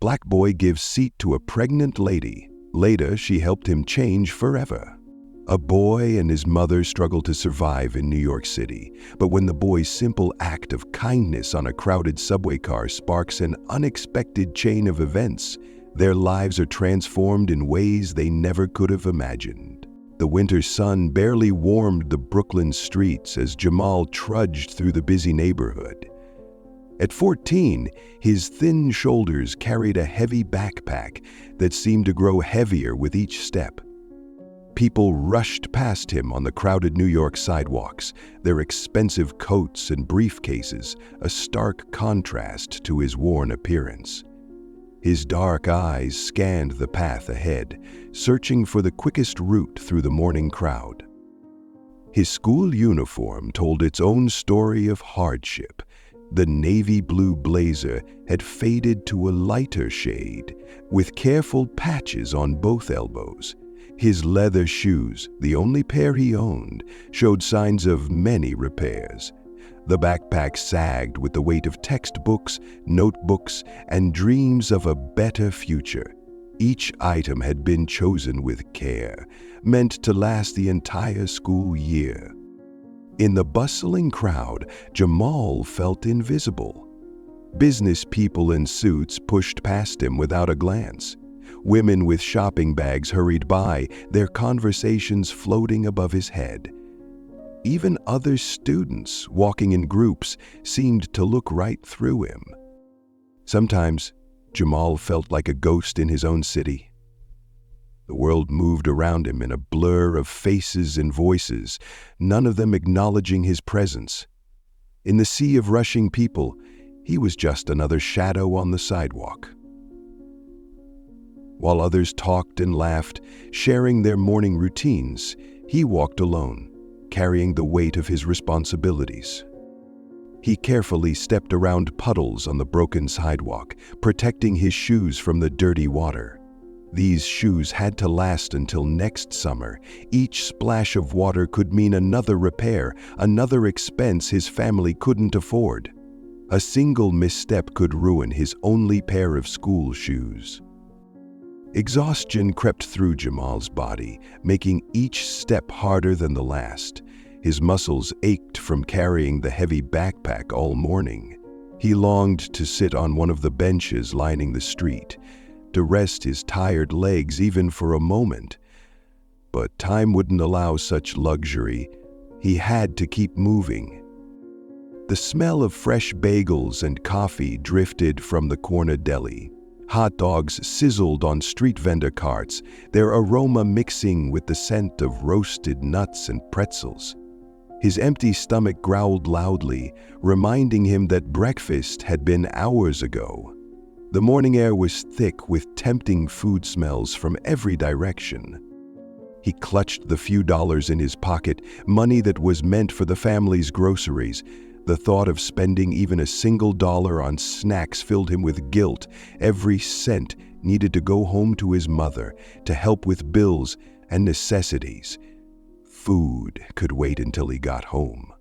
Black boy gives seat to a pregnant lady. Later, she helped him change forever. A boy and his mother struggle to survive in New York City, but when the boy's simple act of kindness on a crowded subway car sparks an unexpected chain of events, their lives are transformed in ways they never could have imagined. The winter sun barely warmed the Brooklyn streets as Jamal trudged through the busy neighborhood. At 14, his thin shoulders carried a heavy backpack that seemed to grow heavier with each step. People rushed past him on the crowded New York sidewalks, their expensive coats and briefcases a stark contrast to his worn appearance. His dark eyes scanned the path ahead, searching for the quickest route through the morning crowd. His school uniform told its own story of hardship. The navy blue blazer had faded to a lighter shade, with careful patches on both elbows. His leather shoes, the only pair he owned, showed signs of many repairs. The backpack sagged with the weight of textbooks, notebooks, and dreams of a better future. Each item had been chosen with care, meant to last the entire school year. In the bustling crowd, Jamal felt invisible. Business people in suits pushed past him without a glance. Women with shopping bags hurried by, their conversations floating above his head. Even other students, walking in groups, seemed to look right through him. Sometimes, Jamal felt like a ghost in his own city. The world moved around him in a blur of faces and voices, none of them acknowledging his presence. In the sea of rushing people, he was just another shadow on the sidewalk. While others talked and laughed, sharing their morning routines, he walked alone, carrying the weight of his responsibilities. He carefully stepped around puddles on the broken sidewalk, protecting his shoes from the dirty water. These shoes had to last until next summer. Each splash of water could mean another repair, another expense his family couldn't afford. A single misstep could ruin his only pair of school shoes. Exhaustion crept through Jamal's body, making each step harder than the last. His muscles ached from carrying the heavy backpack all morning. He longed to sit on one of the benches lining the street, to rest his tired legs even for a moment. But time wouldn't allow such luxury. He had to keep moving. The smell of fresh bagels and coffee drifted from the corner deli. Hot dogs sizzled on street vendor carts, their aroma mixing with the scent of roasted nuts and pretzels. His empty stomach growled loudly, reminding him that breakfast had been hours ago. The morning air was thick with tempting food smells from every direction. He clutched the few dollars in his pocket, money that was meant for the family's groceries. The thought of spending even a single dollar on snacks filled him with guilt. Every cent needed to go home to his mother, to help with bills and necessities. Food could wait until he got home.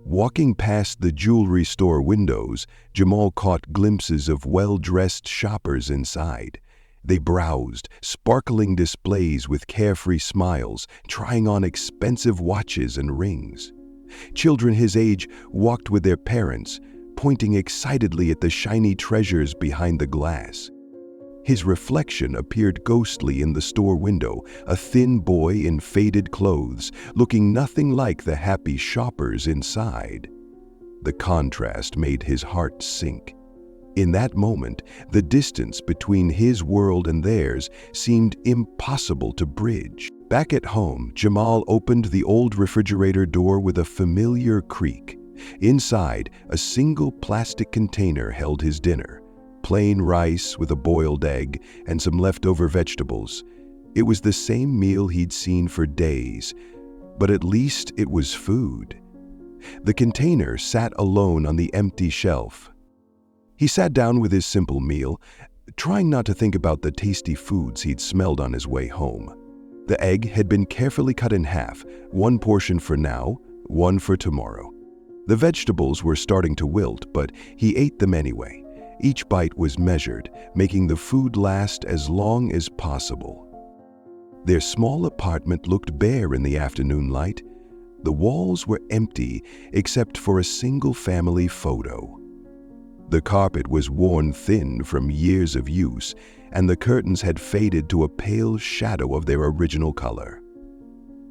Walking past the jewelry store windows, Jamal caught glimpses of well-dressed shoppers inside. They browsed, sparkling displays with carefree smiles, trying on expensive watches and rings. Children his age walked with their parents, pointing excitedly at the shiny treasures behind the glass. His reflection appeared ghostly in the store window, a thin boy in faded clothes, looking nothing like the happy shoppers inside. The contrast made his heart sink. In that moment, the distance between his world and theirs seemed impossible to bridge. Back at home, Jamal opened the old refrigerator door with a familiar creak. Inside, a single plastic container held his dinner. Plain rice with a boiled egg and some leftover vegetables. It was the same meal he'd seen for days, but at least it was food. The container sat alone on the empty shelf. He sat down with his simple meal, trying not to think about the tasty foods he'd smelled on his way home. The egg had been carefully cut in half, one portion for now, one for tomorrow. The vegetables were starting to wilt, but he ate them anyway. Each bite was measured, making the food last as long as possible. Their small apartment looked bare in the afternoon light. The walls were empty except for a single family photo. The carpet was worn thin from years of use, and the curtains had faded to a pale shadow of their original color.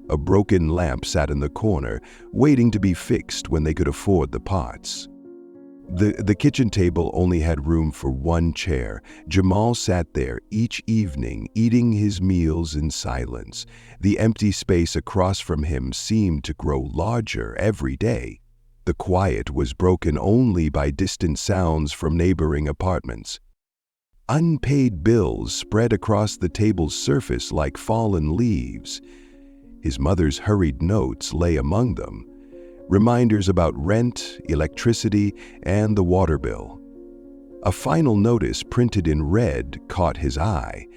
A broken lamp sat in the corner, waiting to be fixed when they could afford the parts. The kitchen table only had room for one chair. Jamal sat there each evening, eating his meals in silence. The empty space across from him seemed to grow larger every day. The quiet was broken only by distant sounds from neighboring apartments. Unpaid bills spread across the table's surface like fallen leaves. His mother's hurried notes lay among them. Reminders about rent, electricity, and the water bill. A final notice printed in red caught his eye.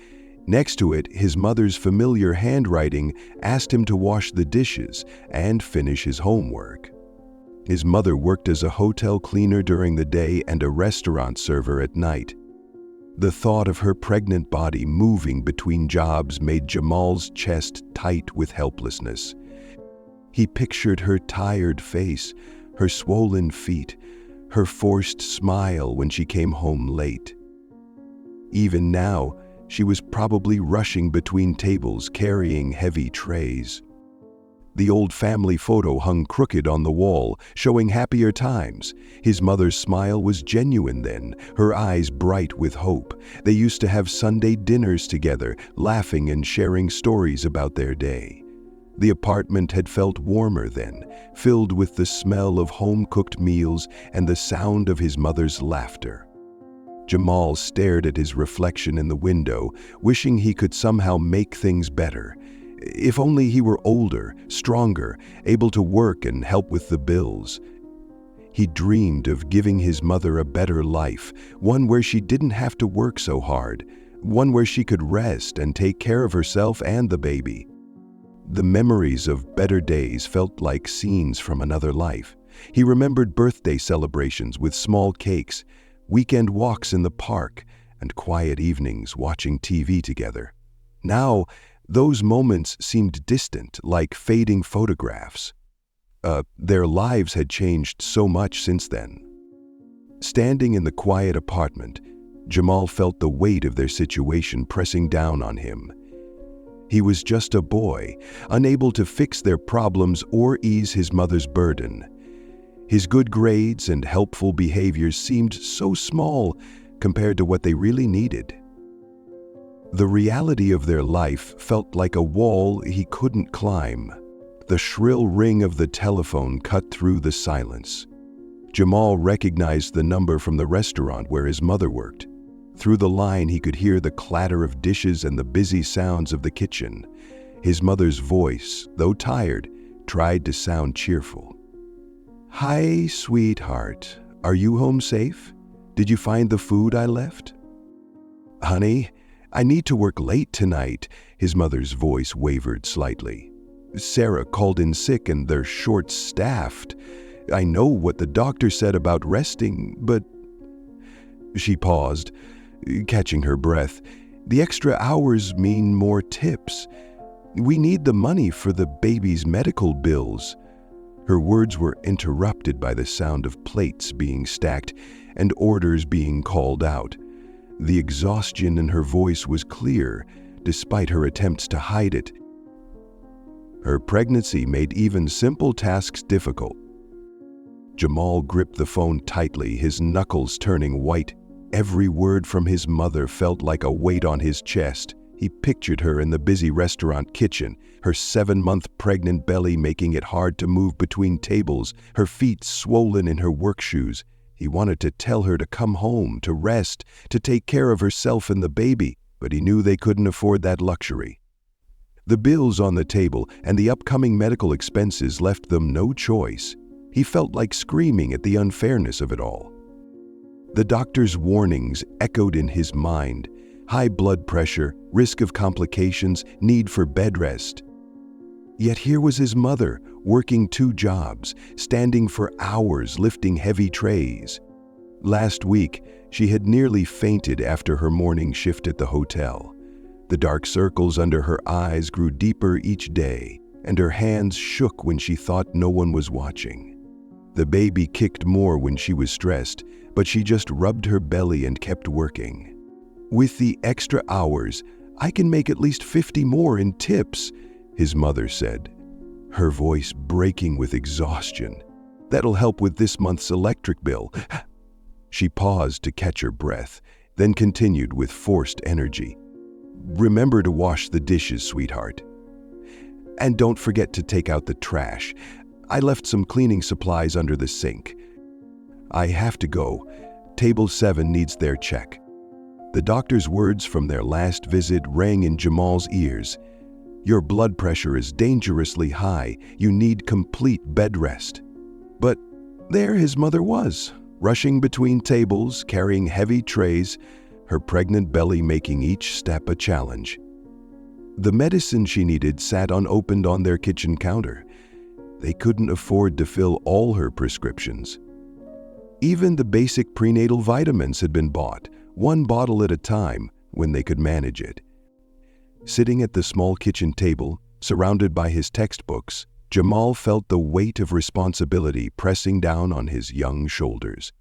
Next to it, his mother's familiar handwriting asked him to wash the dishes and finish his homework. His mother worked as a hotel cleaner during the day and a restaurant server at night. The thought of her pregnant body moving between jobs made Jamal's chest tight with helplessness. He pictured her tired face, her swollen feet, her forced smile when she came home late. Even now, she was probably rushing between tables carrying heavy trays. The old family photo hung crooked on the wall, showing happier times. His mother's smile was genuine then, her eyes bright with hope. They used to have Sunday dinners together, laughing and sharing stories about their day. The apartment had felt warmer then, filled with the smell of home-cooked meals and the sound of his mother's laughter. Jamal stared at his reflection in the window, wishing he could somehow make things better. If only he were older, stronger, able to work and help with the bills. He dreamed of giving his mother a better life, one where she didn't have to work so hard, one where she could rest and take care of herself and the baby. The memories of better days felt like scenes from another life. He remembered birthday celebrations with small cakes, weekend walks in the park, and quiet evenings watching TV together. Now, those moments seemed distant, like fading photographs. Their lives had changed so much since then. Standing in the quiet apartment, Jamal felt the weight of their situation pressing down on him. He was just a boy, unable to fix their problems or ease his mother's burden. His good grades and helpful behaviors seemed so small compared to what they really needed. The reality of their life felt like a wall he couldn't climb. The shrill ring of the telephone cut through the silence. Jamal recognized the number from the restaurant where his mother worked. Through the line, he could hear the clatter of dishes and the busy sounds of the kitchen. His mother's voice, though tired, tried to sound cheerful. "Hi, sweetheart. Are you home safe? Did you find the food I left?" "Honey, I need to work late tonight." His mother's voice wavered slightly. "Sarah called in sick and they're short-staffed. I know what the doctor said about resting, but..." She paused, catching her breath. "The extra hours mean more tips. We need the money for the baby's medical bills." Her words were interrupted by the sound of plates being stacked and orders being called out. The exhaustion in her voice was clear, despite her attempts to hide it. Her pregnancy made even simple tasks difficult. Jamal gripped the phone tightly, his knuckles turning white. Every word from his mother felt like a weight on his chest. He pictured her in the busy restaurant kitchen, her 7-month pregnant belly making it hard to move between tables, her feet swollen in her work shoes. He wanted to tell her to come home, to rest, to take care of herself and the baby, but he knew they couldn't afford that luxury. The bills on the table and the upcoming medical expenses left them no choice. He felt like screaming at the unfairness of it all. The doctor's warnings echoed in his mind: high blood pressure, risk of complications, need for bed rest. Yet here was his mother, working 2 jobs, standing for hours lifting heavy trays. Last week, She had nearly fainted after her morning shift at the hotel. The dark circles under her eyes grew deeper each day, and her hands shook when she thought no one was watching. The baby kicked more when she was stressed, but she just rubbed her belly and kept working. "With the extra hours, I can make at least 50 more in tips," his mother said, her voice breaking with exhaustion. "That'll help with this month's electric bill." She paused to catch her breath, then continued with forced energy. "Remember to wash the dishes, sweetheart. And don't forget to take out the trash. I left some cleaning supplies under the sink. I have to go. Table 7 needs their check." The doctor's words from their last visit rang in Jamal's ears. "Your blood pressure is dangerously high. You need complete bed rest." But there his mother was, rushing between tables, carrying heavy trays, her pregnant belly making each step a challenge. The medicine she needed sat unopened on their kitchen counter. They couldn't afford to fill all her prescriptions. Even the basic prenatal vitamins had been bought, one bottle at a time, when they could manage it. Sitting at the small kitchen table, surrounded by his textbooks, Jamal felt the weight of responsibility pressing down on his young shoulders.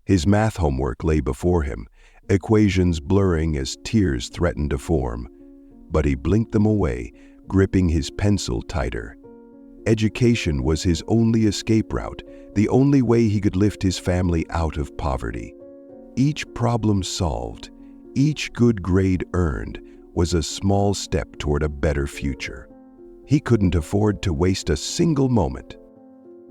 His math homework lay before him, equations blurring as tears threatened to form. But he blinked them away, gripping his pencil tighter. Education was his only escape route, the only way he could lift his family out of poverty. Each problem solved, each good grade earned, was a small step toward a better future. He couldn't afford to waste a single moment.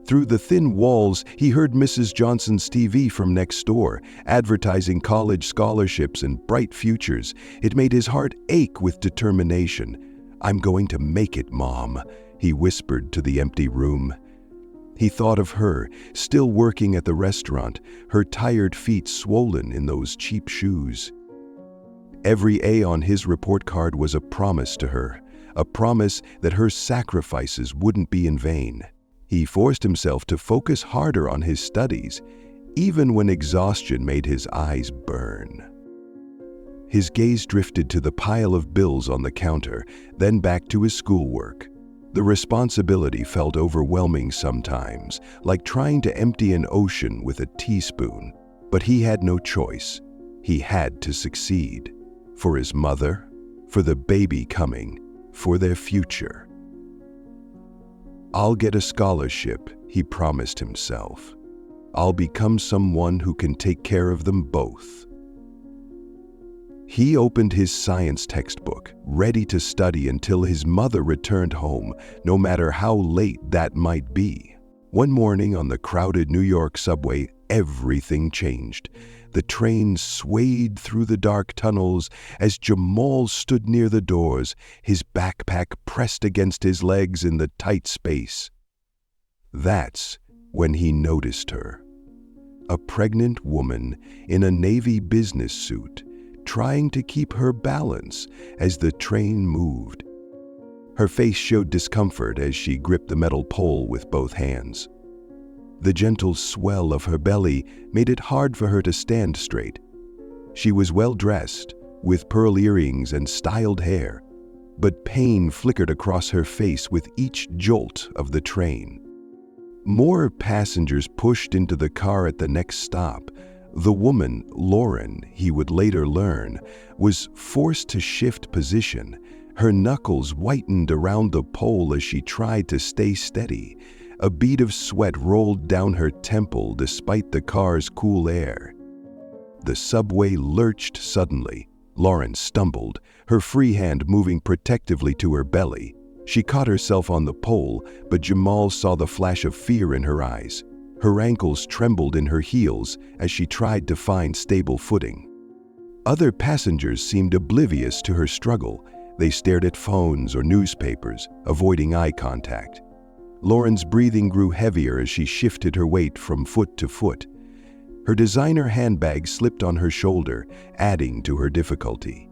Through the thin walls, he heard Mrs. Johnson's TV from next door, advertising college scholarships and bright futures. It made his heart ache with determination. "I'm going to make it, Mom," he whispered to the empty room. He thought of her, still working at the restaurant, her tired feet swollen in those cheap shoes. Every A on his report card was a promise to her, a promise that her sacrifices wouldn't be in vain. He forced himself to focus harder on his studies, even when exhaustion made his eyes burn. His gaze drifted to the pile of bills on the counter, then back to his schoolwork. The responsibility felt overwhelming sometimes, like trying to empty an ocean with a teaspoon. But he had no choice. He had to succeed. For his mother, for the baby coming, for their future. "I'll get a scholarship," he promised himself. "I'll become someone who can take care of them both." He opened his science textbook, ready to study until his mother returned home, no matter how late that might be. One morning on the crowded New York subway, everything changed. The train swayed through the dark tunnels as Jamal stood near the doors, his backpack pressed against his legs in the tight space. That's when he noticed her. A pregnant woman in a Navy business suit, trying to keep her balance as the train moved. Her face showed discomfort as she gripped the metal pole with both hands. The gentle swell of her belly made it hard for her to stand straight. She was well dressed, with pearl earrings and styled hair, but pain flickered across her face with each jolt of the train. More passengers pushed into the car at the next stop. The woman, Lauren, he would later learn, was forced to shift position. Her knuckles whitened around the pole as she tried to stay steady. A bead of sweat rolled down her temple despite the car's cool air. The subway lurched suddenly. Lauren stumbled, her free hand moving protectively to her belly. She caught herself on the pole, but Jamal saw the flash of fear in her eyes. Her ankles trembled in her heels as she tried to find stable footing. Other passengers seemed oblivious to her struggle. They stared at phones or newspapers, avoiding eye contact. Lauren's breathing grew heavier as she shifted her weight from foot to foot. Her designer handbag slipped on her shoulder, adding to her difficulty.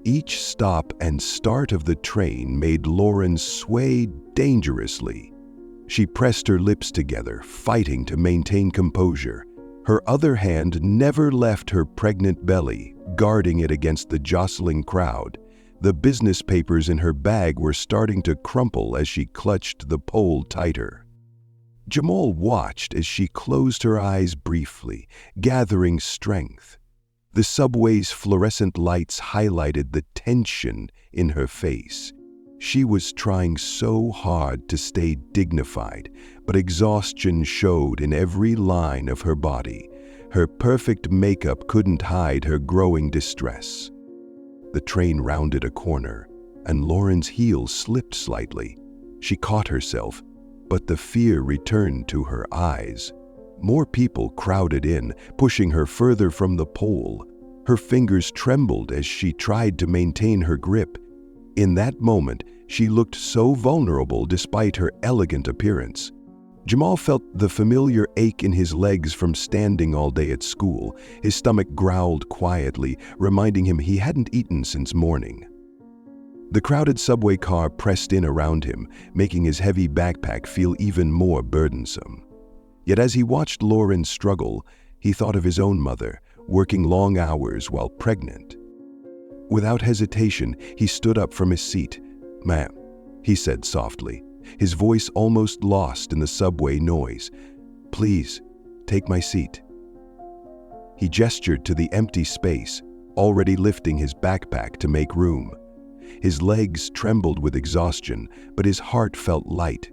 Each stop and start of the train made Lauren sway dangerously. She pressed her lips together, fighting to maintain composure. Her other hand never left her pregnant belly, guarding it against the jostling crowd. The business papers in her bag were starting to crumple as she clutched the pole tighter. Jamal watched as she closed her eyes briefly, gathering strength. The subway's fluorescent lights highlighted the tension in her face. She was trying so hard to stay dignified, but exhaustion showed in every line of her body. Her perfect makeup couldn't hide her growing distress. The train rounded a corner, and Lauren's heel slipped slightly. She caught herself, but the fear returned to her eyes. More people crowded in, pushing her further from the pole. Her fingers trembled as she tried to maintain her grip. In that moment, she looked so vulnerable despite her elegant appearance. Jamal felt the familiar ache in his legs from standing all day at school. His stomach growled quietly, reminding him he hadn't eaten since morning. The crowded subway car pressed in around him, making his heavy backpack feel even more burdensome. Yet as he watched Lauren struggle, he thought of his own mother, working long hours while pregnant. Without hesitation, he stood up from his seat. "Ma'am," he said softly, his voice almost lost in the subway noise. "Please, take my seat." He gestured to the empty space, already lifting his backpack to make room. His legs trembled with exhaustion, but his heart felt light.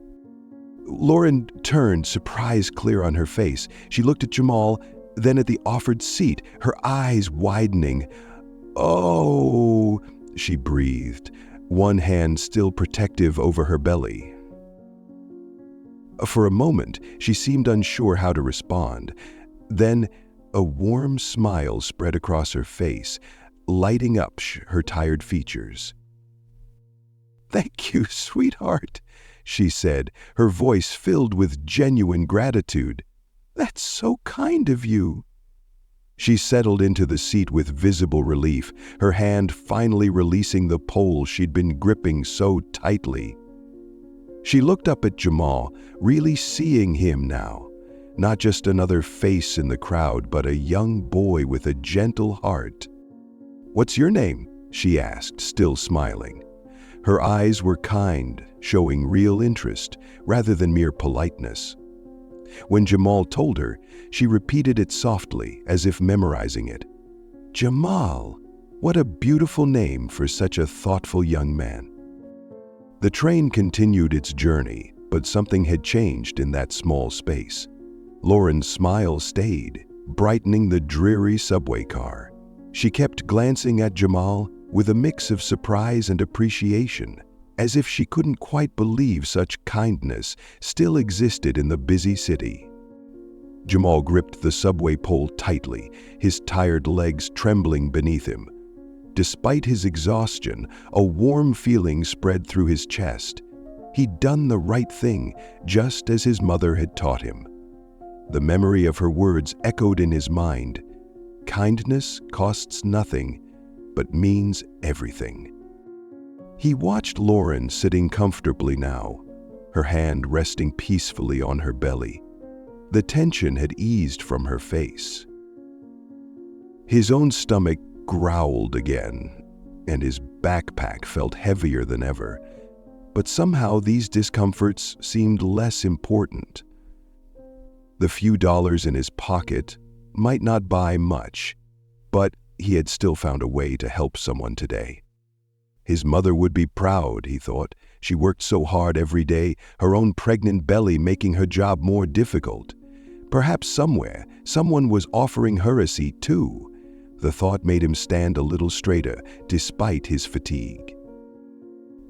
Lauren turned, surprise clear on her face. She looked at Jamal, then at the offered seat, her eyes widening. "Oh," she breathed, one hand still protective over her belly. For a moment, she seemed unsure how to respond. Then, a warm smile spread across her face, lighting up her tired features. "Thank you, sweetheart," she said, her voice filled with genuine gratitude. "That's so kind of you." She settled into the seat with visible relief, her hand finally releasing the pole she'd been gripping so tightly. She looked up at Jamal, really seeing him now. Not just another face in the crowd, but a young boy with a gentle heart. "What's your name?" she asked, still smiling. Her eyes were kind, showing real interest, rather than mere politeness. When Jamal told her, she repeated it softly, as if memorizing it. "Jamal, what a beautiful name for such a thoughtful young man." The train continued its journey, but something had changed in that small space. Lauren's smile stayed, brightening the dreary subway car. She kept glancing at Jamal with a mix of surprise and appreciation, as if she couldn't quite believe such kindness still existed in the busy city. Jamal gripped the subway pole tightly, his tired legs trembling beneath him. Despite his exhaustion, a warm feeling spread through his chest. He'd done the right thing, just as his mother had taught him. The memory of her words echoed in his mind. Kindness costs nothing, but means everything. He watched Lauren sitting comfortably now, her hand resting peacefully on her belly. The tension had eased from her face. His own stomach growled again, and his backpack felt heavier than ever. But somehow these discomforts seemed less important. The few dollars in his pocket might not buy much, but he had still found a way to help someone today. His mother would be proud, he thought. She worked so hard every day, her own pregnant belly making her job more difficult. Perhaps somewhere, someone was offering her a seat too. The thought made him stand a little straighter, despite his fatigue.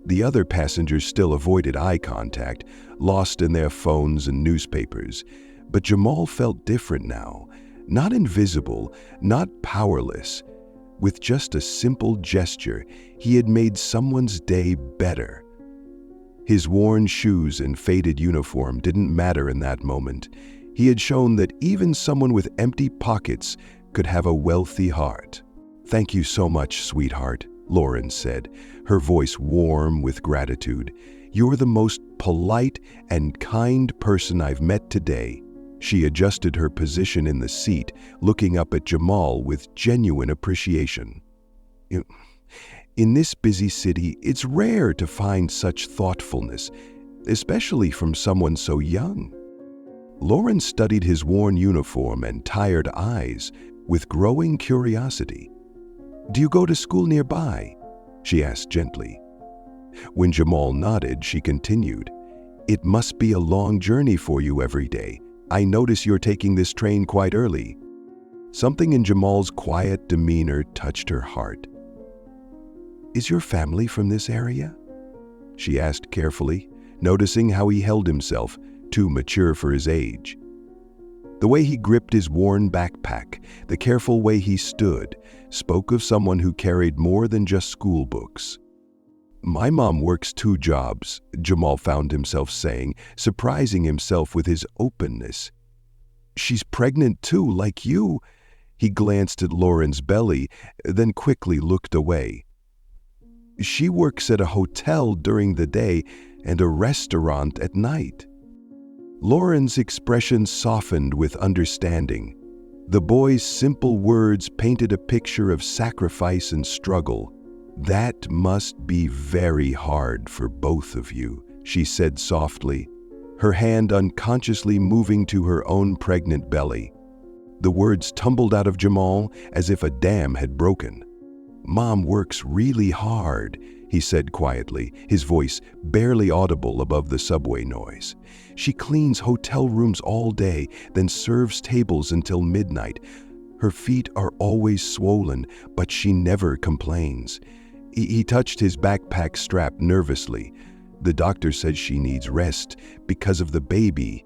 The other passengers still avoided eye contact, lost in their phones and newspapers. But Jamal felt different now. Not invisible, not powerless. With just a simple gesture, he had made someone's day better. His worn shoes and faded uniform didn't matter in that moment. He had shown that even someone with empty pockets could have a wealthy heart. "Thank you so much, sweetheart," Lauren said, her voice warm with gratitude. "You're the most polite and kind person I've met today." She adjusted her position in the seat, looking up at Jamal with genuine appreciation. In this busy city, it's rare to find such thoughtfulness, especially from someone so young. Lauren studied his worn uniform and tired eyes with growing curiosity. "Do you go to school nearby?" she asked gently. When Jamal nodded, she continued, "It must be a long journey for you every day. I notice you're taking this train quite early." Something in Jamal's quiet demeanor touched her heart. "Is your family from this area?" she asked carefully, noticing how he held himself, too mature for his age. The way he gripped his worn backpack, the careful way he stood, spoke of someone who carried more than just school books. "My mom works 2 jobs," Jamal found himself saying, surprising himself with his openness. "She's pregnant too, like you." He glanced at Lauren's belly, then quickly looked away. "She works at a hotel during the day and a restaurant at night." Lauren's expression softened with understanding. The boy's simple words painted a picture of sacrifice and struggle. "That must be very hard for both of you," she said softly, her hand unconsciously moving to her own pregnant belly. The words tumbled out of Jamal as if a dam had broken. "Mom works really hard," he said quietly, his voice barely audible above the subway noise. "She cleans hotel rooms all day, then serves tables until midnight. Her feet are always swollen, but she never complains." He touched his backpack strap nervously. "The doctor says she needs rest because of the baby,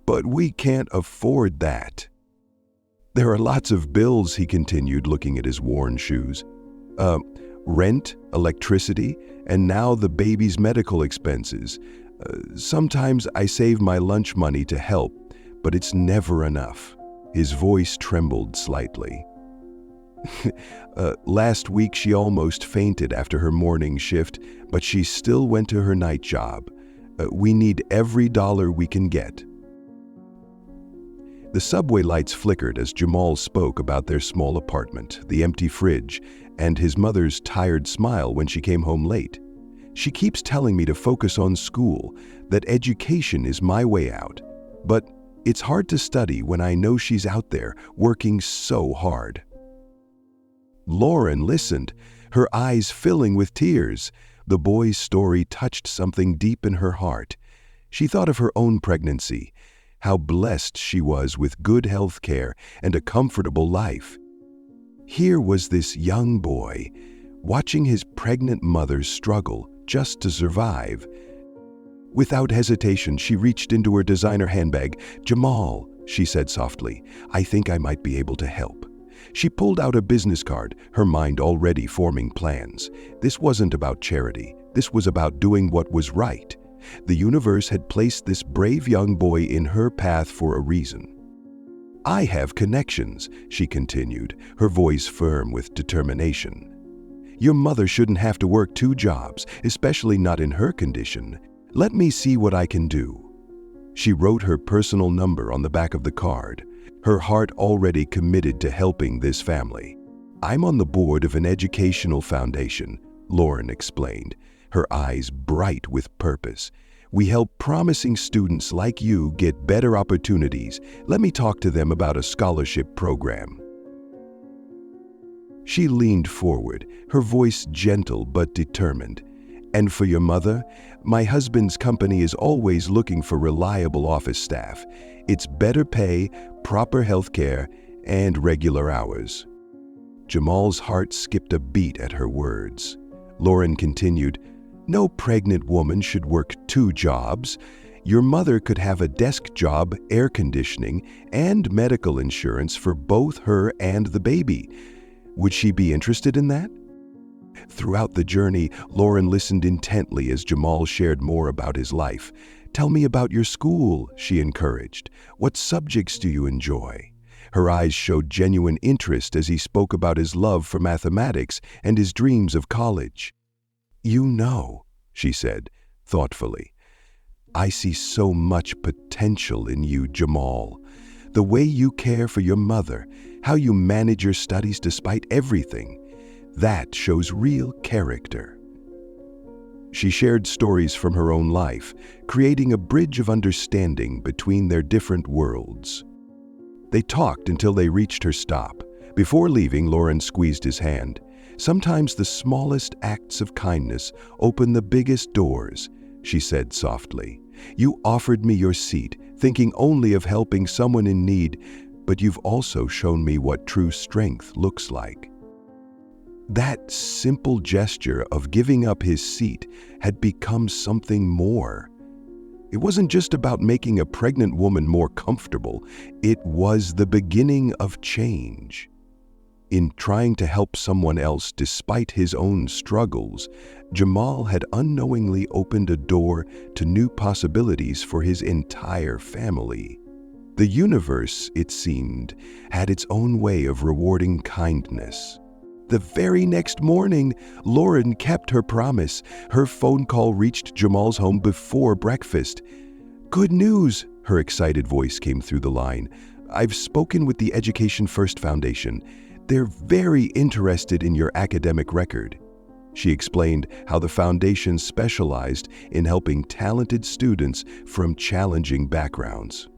but we can't afford that." "There are lots of bills," he continued, looking at his worn shoes. Rent, electricity, and now the baby's medical expenses. Sometimes I save my lunch money to help, but it's never enough." His voice trembled slightly. Last week she almost fainted after her morning shift, but she still went to her night job. We need every dollar we can get." The subway lights flickered as Jamal spoke about their small apartment, the empty fridge, and his mother's tired smile when she came home late. "She keeps telling me to focus on school, that education is my way out. But it's hard to study when I know she's out there working so hard." Lauren listened, her eyes filling with tears. The boy's story touched something deep in her heart. She thought of her own pregnancy, how blessed she was with good health care and a comfortable life. Here was this young boy, watching his pregnant mother struggle just to survive. Without hesitation, she reached into her designer handbag. "Jamal," she said softly, "I think I might be able to help." She pulled out a business card, her mind already forming plans. This wasn't about charity. This was about doing what was right. The universe had placed this brave young boy in her path for a reason. "I have connections," she continued, her voice firm with determination. "Your mother shouldn't have to work 2 jobs, especially not in her condition. Let me see what I can do." She wrote her personal number on the back of the card, her heart already committed to helping this family. "I'm on the board of an educational foundation," Lauren explained, her eyes bright with purpose. "We help promising students like you get better opportunities. Let me talk to them about a scholarship program." She leaned forward, her voice gentle but determined. "And for your mother, my husband's company is always looking for reliable office staff. It's better pay, proper health care, and regular hours." Jamal's heart skipped a beat at her words. Lauren continued, "No pregnant woman should work 2 jobs. Your mother could have a desk job, air conditioning, and medical insurance for both her and the baby. Would she be interested in that?" Throughout the journey, Lauren listened intently as Jamal shared more about his life. "Tell me about your school," she encouraged. "What subjects do you enjoy?" Her eyes showed genuine interest as he spoke about his love for mathematics and his dreams of college. "You know," she said, thoughtfully, "I see so much potential in you, Jamal. The way you care for your mother, how you manage your studies despite everything, that shows real character." She shared stories from her own life, creating a bridge of understanding between their different worlds. They talked until they reached her stop. Before leaving, Lauren squeezed his hand. "Sometimes the smallest acts of kindness open the biggest doors," she said softly. "You offered me your seat, thinking only of helping someone in need, but you've also shown me what true strength looks like." That simple gesture of giving up his seat had become something more. It wasn't just about making a pregnant woman more comfortable, it was the beginning of change. In trying to help someone else despite his own struggles, Jamal had unknowingly opened a door to new possibilities for his entire family. The universe, it seemed, had its own way of rewarding kindness. The very next morning, Lauren kept her promise. Her phone call reached Jamal's home before breakfast. "Good news," her excited voice came through the line. "I've spoken with the Education First Foundation. They're very interested in your academic record." She explained how the foundation specialized in helping talented students from challenging backgrounds.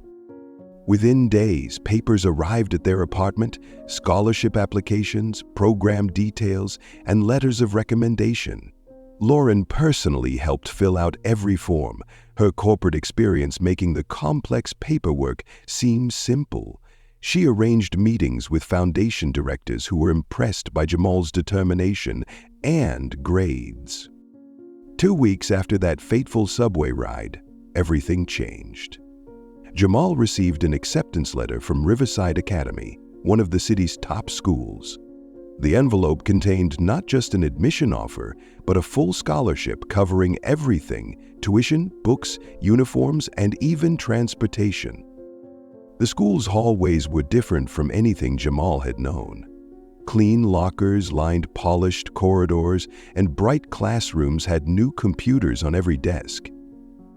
Within days, papers arrived at their apartment, scholarship applications, program details, and letters of recommendation. Lauren personally helped fill out every form, her corporate experience making the complex paperwork seem simple. She arranged meetings with foundation directors who were impressed by Jamal's determination and grades. 2 weeks after that fateful subway ride, everything changed. Jamal received an acceptance letter from Riverside Academy, one of the city's top schools. The envelope contained not just an admission offer, but a full scholarship covering everything: tuition, books, uniforms, and even transportation. The school's hallways were different from anything Jamal had known. Clean lockers lined polished corridors, and bright classrooms had new computers on every desk.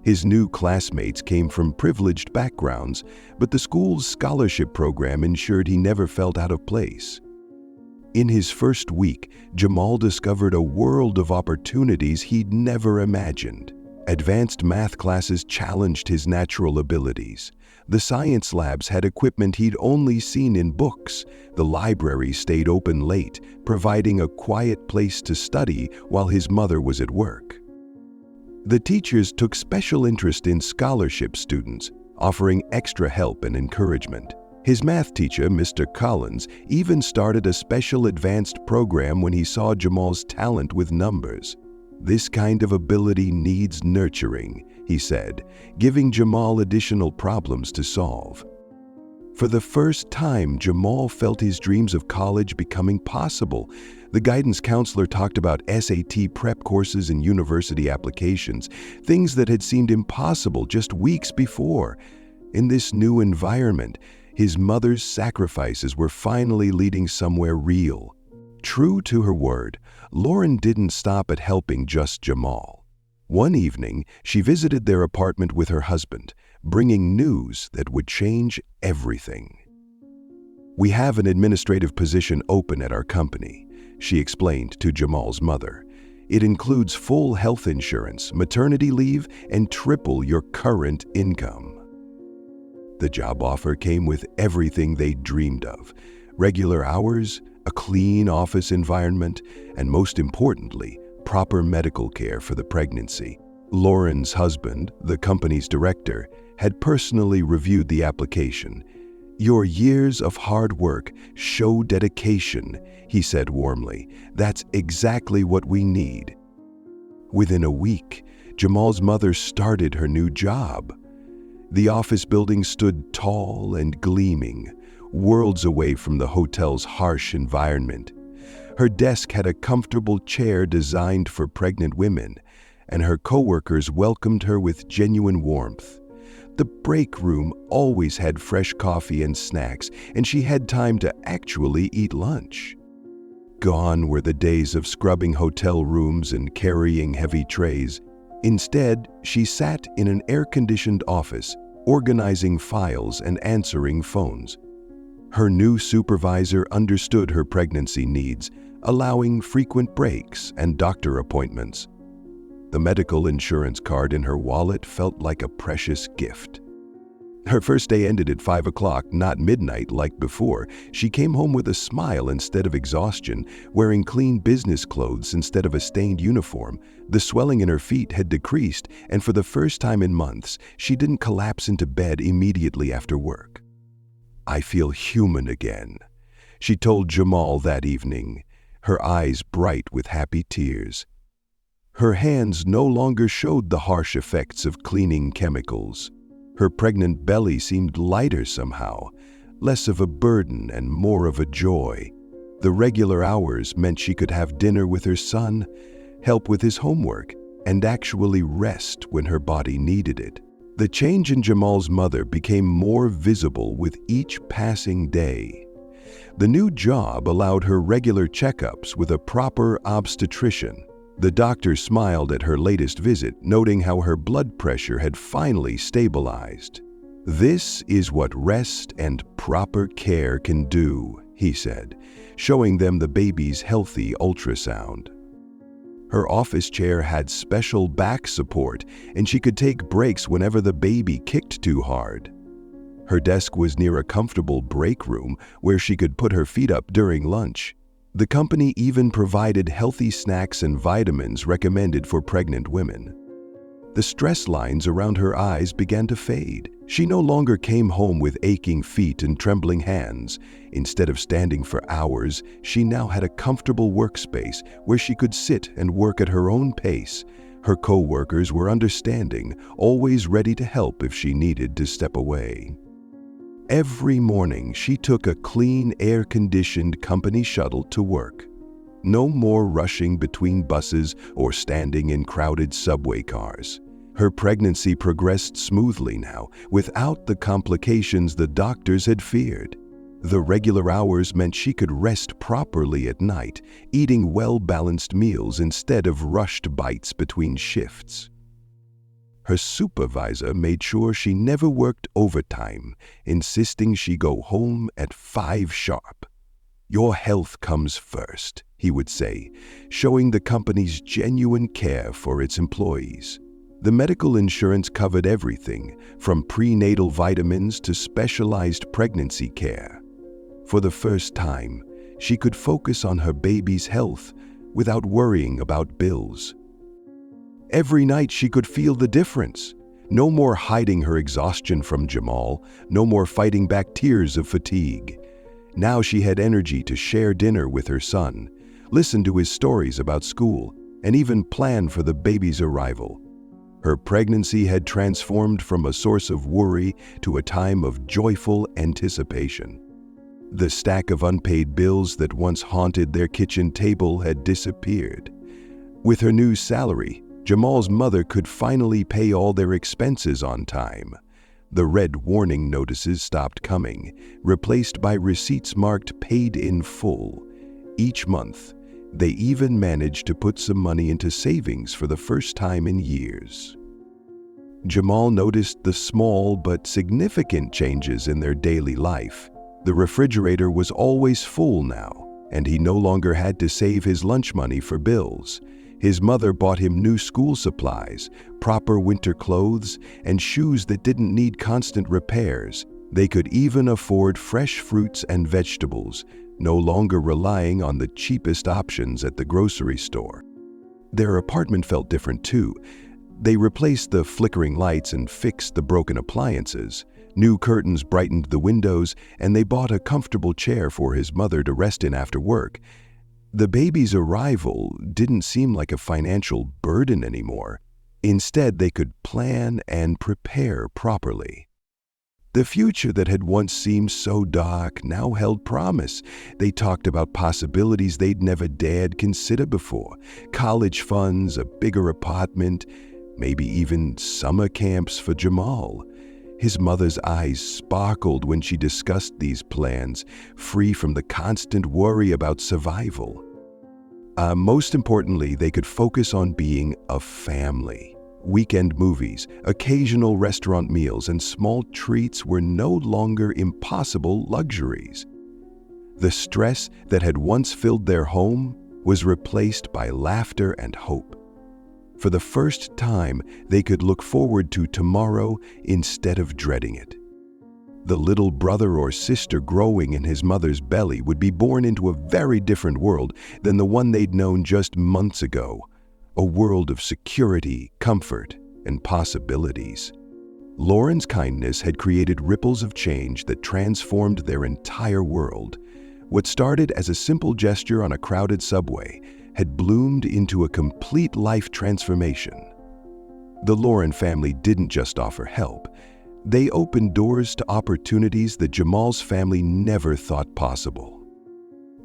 His new classmates came from privileged backgrounds, but the school's scholarship program ensured he never felt out of place. In his first week, Jamal discovered a world of opportunities he'd never imagined. Advanced math classes challenged his natural abilities. The science labs had equipment he'd only seen in books. The library stayed open late, providing a quiet place to study while his mother was at work. The teachers took special interest in scholarship students, offering extra help and encouragement. His math teacher, Mr. Collins, even started a special advanced program when he saw Jamal's talent with numbers. "This kind of ability needs nurturing," he said, giving Jamal additional problems to solve. For the first time, Jamal felt his dreams of college becoming possible. The guidance counselor talked about SAT prep courses and university applications, things that had seemed impossible just weeks before. In this new environment, his mother's sacrifices were finally leading somewhere real. True to her word, Lauren didn't stop at helping just Jamal. One evening, she visited their apartment with her husband, bringing news that would change everything. "We have an administrative position open at our company," she explained to Jamal's mother. "It includes full health insurance, maternity leave, and triple your current income." The job offer came with everything they'd dreamed of: regular hours, a clean office environment, and most importantly, proper medical care for the pregnancy. Lauren's husband, the company's director, had personally reviewed the application. "Your years of hard work show dedication," he said warmly. "That's exactly what we need." Within a week, Jamal's mother started her new job. The office building stood tall and gleaming, worlds away from the hotel's harsh environment. Her desk had a comfortable chair designed for pregnant women, and her coworkers welcomed her with genuine warmth. The break room always had fresh coffee and snacks, and she had time to actually eat lunch. Gone were the days of scrubbing hotel rooms and carrying heavy trays. Instead, she sat in an air-conditioned office, organizing files and answering phones. Her new supervisor understood her pregnancy needs, allowing frequent breaks and doctor appointments. The medical insurance card in her wallet felt like a precious gift. Her first day ended at 5 o'clock, not midnight like before. She came home with a smile instead of exhaustion, wearing clean business clothes instead of a stained uniform. The swelling in her feet had decreased, and for the first time in months, she didn't collapse into bed immediately after work. "I feel human again," she told Jamal that evening, her eyes bright with happy tears. Her hands no longer showed the harsh effects of cleaning chemicals. Her pregnant belly seemed lighter somehow, less of a burden and more of a joy. The regular hours meant she could have dinner with her son, help with his homework, and actually rest when her body needed it. The change in Jamal's mother became more visible with each passing day. The new job allowed her regular checkups with a proper obstetrician. The doctor smiled at her latest visit, noting how her blood pressure had finally stabilized. "This is what rest and proper care can do," he said, showing them the baby's healthy ultrasound. Her office chair had special back support, and she could take breaks whenever the baby kicked too hard. Her desk was near a comfortable break room where she could put her feet up during lunch. The company even provided healthy snacks and vitamins recommended for pregnant women. The stress lines around her eyes began to fade. She no longer came home with aching feet and trembling hands. Instead of standing for hours, she now had a comfortable workspace where she could sit and work at her own pace. Her co-workers were understanding, always ready to help if she needed to step away. Every morning, she took a clean, air-conditioned company shuttle to work. No more rushing between buses or standing in crowded subway cars. Her pregnancy progressed smoothly now, without the complications the doctors had feared. The regular hours meant she could rest properly at night, eating well-balanced meals instead of rushed bites between shifts. Her supervisor made sure she never worked overtime, insisting she go home at 5 sharp. "Your health comes first," he would say, showing the company's genuine care for its employees. The medical insurance covered everything, from prenatal vitamins to specialized pregnancy care. For the first time, she could focus on her baby's health without worrying about bills. Every night she could feel the difference. No more hiding her exhaustion from Jamal, no more fighting back tears of fatigue. Now she had energy to share dinner with her son, listen to his stories about school, and even plan for the baby's arrival. Her pregnancy had transformed from a source of worry to a time of joyful anticipation. The stack of unpaid bills that once haunted their kitchen table had disappeared. With her new salary, Jamal's mother could finally pay all their expenses on time. The red warning notices stopped coming, replaced by receipts marked "paid in full." Each month, they even managed to put some money into savings for the first time in years. Jamal noticed the small but significant changes in their daily life. The refrigerator was always full now, and he no longer had to save his lunch money for bills. His mother bought him new school supplies, proper winter clothes, and shoes that didn't need constant repairs. They could even afford fresh fruits and vegetables, no longer relying on the cheapest options at the grocery store. Their apartment felt different too. They replaced the flickering lights and fixed the broken appliances. New curtains brightened the windows, and they bought a comfortable chair for his mother to rest in after work. The baby's arrival didn't seem like a financial burden anymore. Instead, they could plan and prepare properly. The future that had once seemed so dark now held promise. They talked about possibilities they'd never dared consider before. College funds, a bigger apartment, maybe even summer camps for Jamal. His mother's eyes sparkled when she discussed these plans, free from the constant worry about survival. Most importantly, they could focus on being a family. Weekend movies, occasional restaurant meals, and small treats were no longer impossible luxuries. The stress that had once filled their home was replaced by laughter and hope. For the first time, they could look forward to tomorrow instead of dreading it. The little brother or sister growing in his mother's belly would be born into a very different world than the one they'd known just months ago, a world of security, comfort, and possibilities. Lauren's kindness had created ripples of change that transformed their entire world. What started as a simple gesture on a crowded subway had bloomed into a complete life transformation. The Lauren family didn't just offer help. They opened doors to opportunities that Jamal's family never thought possible.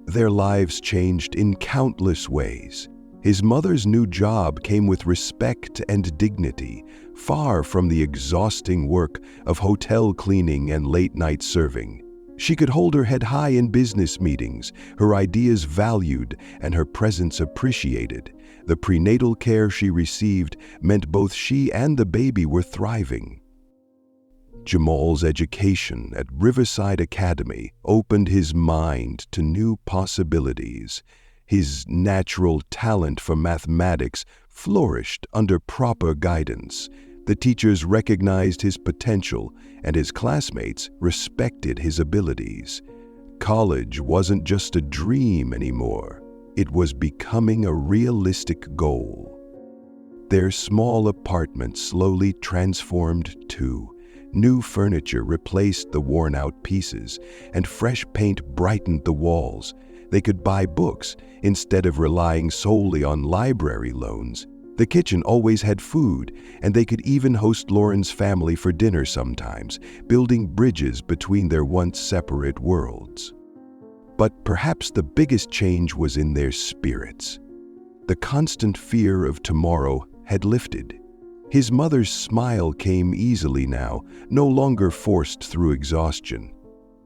Their lives changed in countless ways. His mother's new job came with respect and dignity, far from the exhausting work of hotel cleaning and late-night serving. She could hold her head high in business meetings, her ideas valued and her presence appreciated. The prenatal care she received meant both she and the baby were thriving. Jamal's education at Riverside Academy opened his mind to new possibilities. His natural talent for mathematics flourished under proper guidance. The teachers recognized his potential, and his classmates respected his abilities. College wasn't just a dream anymore. It was becoming a realistic goal. Their small apartment slowly transformed too. New furniture replaced the worn-out pieces, and fresh paint brightened the walls. They could buy books instead of relying solely on library loans. The kitchen always had food, and they could even host Lauren's family for dinner sometimes, building bridges between their once separate worlds. But perhaps the biggest change was in their spirits. The constant fear of tomorrow had lifted. His mother's smile came easily now, no longer forced through exhaustion.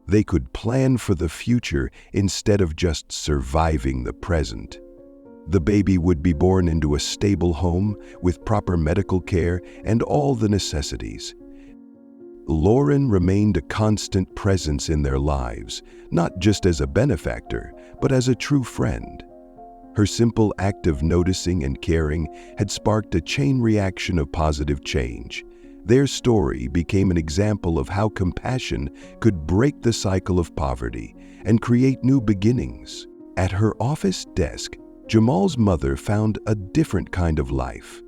They could plan for the future instead of just surviving the present. The baby would be born into a stable home with proper medical care and all the necessities. Lauren remained a constant presence in their lives, not just as a benefactor, but as a true friend. Her simple act of noticing and caring had sparked a chain reaction of positive change. Their story became an example of how compassion could break the cycle of poverty and create new beginnings. At her office desk, Jamal's mother found a different kind of life.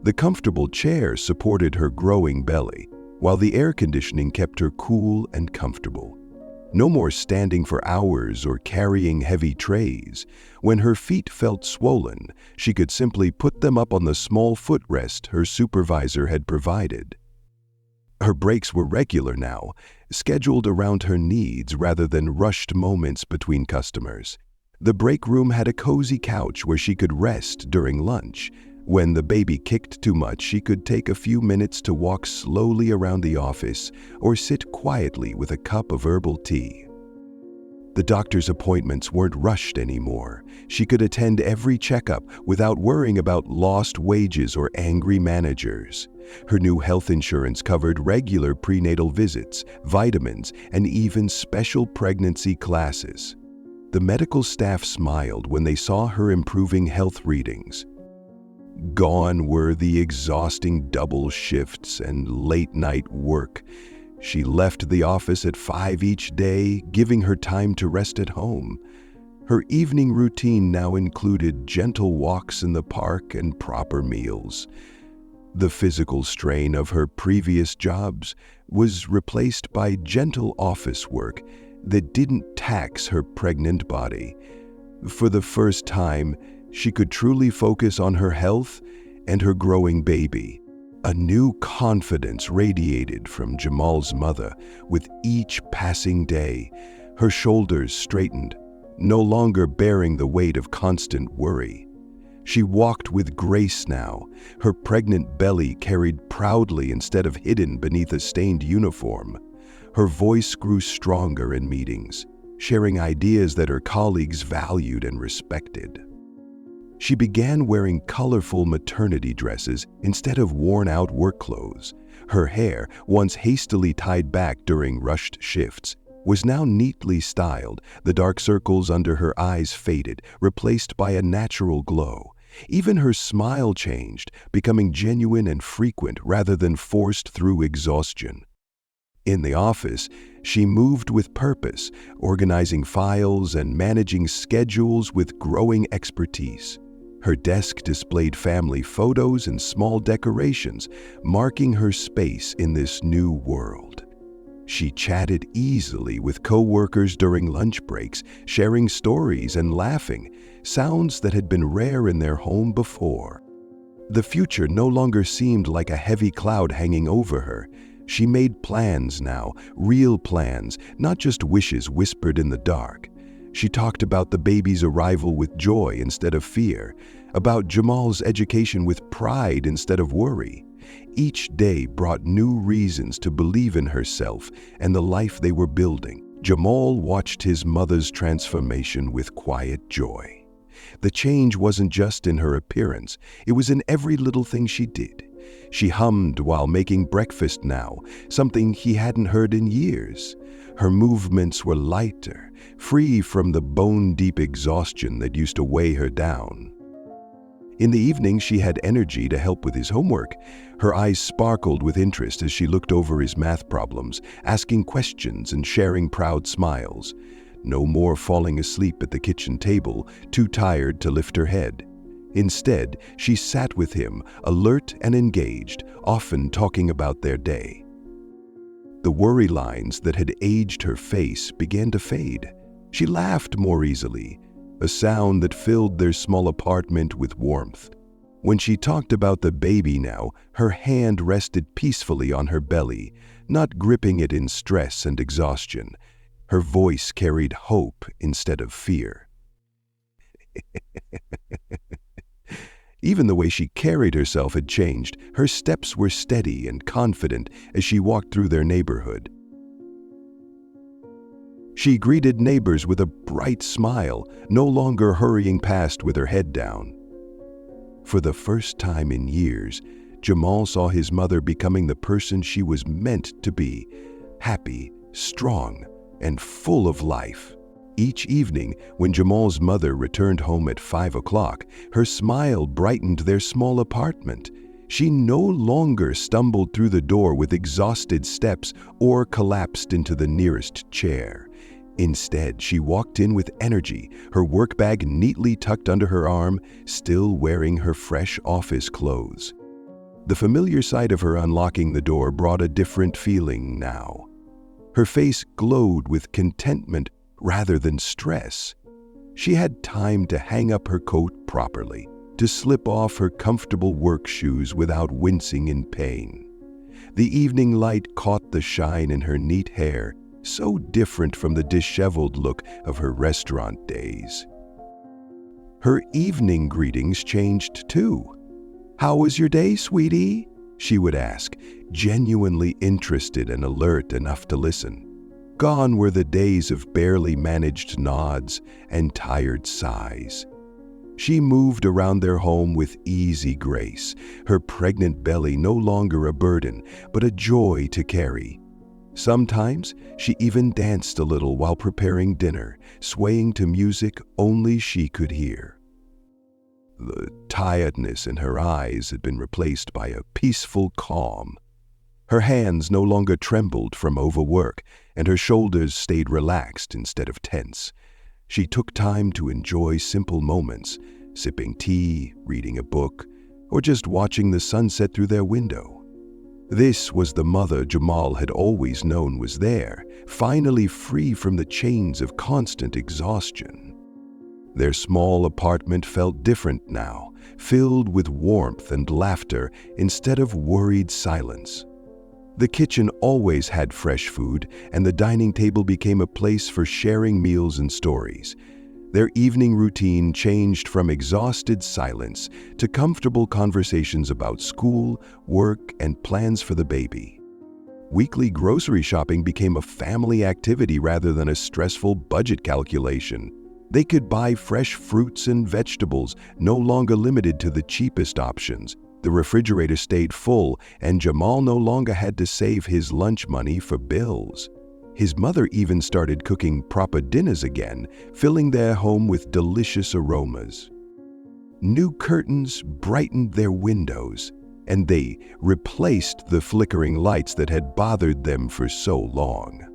The comfortable chair supported her growing belly, while the air conditioning kept her cool and comfortable. No more standing for hours or carrying heavy trays. When her feet felt swollen, she could simply put them up on the small footrest her supervisor had provided. Her breaks were regular now, scheduled around her needs rather than rushed moments between customers. The break room had a cozy couch where she could rest during lunch. When the baby kicked too much, she could take a few minutes to walk slowly around the office or sit quietly with a cup of herbal tea. The doctor's appointments weren't rushed anymore. She could attend every checkup without worrying about lost wages or angry managers. Her new health insurance covered regular prenatal visits, vitamins, and even special pregnancy classes. The medical staff smiled when they saw her improving health readings. Gone were the exhausting double shifts and late-night work. She left the office at 5 each day, giving her time to rest at home. Her evening routine now included gentle walks in the park and proper meals. The physical strain of her previous jobs was replaced by gentle office work that didn't tax her pregnant body. For the first time, she could truly focus on her health and her growing baby. A new confidence radiated from Jamal's mother with each passing day. Her shoulders straightened, no longer bearing the weight of constant worry. She walked with grace now, her pregnant belly carried proudly instead of hidden beneath a stained uniform. Her voice grew stronger in meetings, sharing ideas that her colleagues valued and respected. She began wearing colorful maternity dresses instead of worn-out work clothes. Her hair, once hastily tied back during rushed shifts, was now neatly styled. The dark circles under her eyes faded, replaced by a natural glow. Even her smile changed, becoming genuine and frequent rather than forced through exhaustion. In the office, she moved with purpose, organizing files and managing schedules with growing expertise. Her desk displayed family photos and small decorations, marking her space in this new world. She chatted easily with coworkers during lunch breaks, sharing stories and laughing, sounds that had been rare in their home before. The future no longer seemed like a heavy cloud hanging over her. She made plans now, real plans, not just wishes whispered in the dark. She talked about the baby's arrival with joy instead of fear, about Jamal's education with pride instead of worry. Each day brought new reasons to believe in herself and the life they were building. Jamal watched his mother's transformation with quiet joy. The change wasn't just in her appearance, it was in every little thing she did. She hummed while making breakfast now, something he hadn't heard in years. Her movements were lighter, free from the bone-deep exhaustion that used to weigh her down. In the evening, she had energy to help with his homework. Her eyes sparkled with interest as she looked over his math problems, asking questions and sharing proud smiles. No more falling asleep at the kitchen table, too tired to lift her head. Instead, she sat with him, alert and engaged, often talking about their day. The worry lines that had aged her face began to fade. She laughed more easily, a sound that filled their small apartment with warmth. When she talked about the baby now, her hand rested peacefully on her belly, not gripping it in stress and exhaustion. Her voice carried hope instead of fear. Even the way she carried herself had changed. Her steps were steady and confident as she walked through their neighborhood. She greeted neighbors with a bright smile, no longer hurrying past with her head down. For the first time in years, Jamal saw his mother becoming the person she was meant to be, happy, strong, and full of life. Each evening, when Jamal's mother returned home at 5 o'clock, her smile brightened their small apartment. She no longer stumbled through the door with exhausted steps or collapsed into the nearest chair. Instead, she walked in with energy, her work bag neatly tucked under her arm, still wearing her fresh office clothes. The familiar sight of her unlocking the door brought a different feeling now. Her face glowed with contentment rather than stress. She had time to hang up her coat properly, to slip off her comfortable work shoes without wincing in pain. The evening light caught the shine in her neat hair, so different from the disheveled look of her restaurant days. Her evening greetings changed too. "How was your day, sweetie?" she would ask, genuinely interested and alert enough to listen. Gone were the days of barely managed nods and tired sighs. She moved around their home with easy grace, her pregnant belly no longer a burden, but a joy to carry. Sometimes she even danced a little while preparing dinner, swaying to music only she could hear. The tiredness in her eyes had been replaced by a peaceful calm. Her hands no longer trembled from overwork, and her shoulders stayed relaxed instead of tense. She took time to enjoy simple moments, sipping tea, reading a book, or just watching the sunset through their window. This was the mother Jamal had always known was there, finally free from the chains of constant exhaustion. Their small apartment felt different now, filled with warmth and laughter instead of worried silence. The kitchen always had fresh food, and the dining table became a place for sharing meals and stories. Their evening routine changed from exhausted silence to comfortable conversations about school, work, and plans for the baby. Weekly grocery shopping became a family activity rather than a stressful budget calculation. They could buy fresh fruits and vegetables, no longer limited to the cheapest options. The refrigerator stayed full, and Jamal no longer had to save his lunch money for bills. His mother even started cooking proper dinners again, filling their home with delicious aromas. New curtains brightened their windows, and they replaced the flickering lights that had bothered them for so long.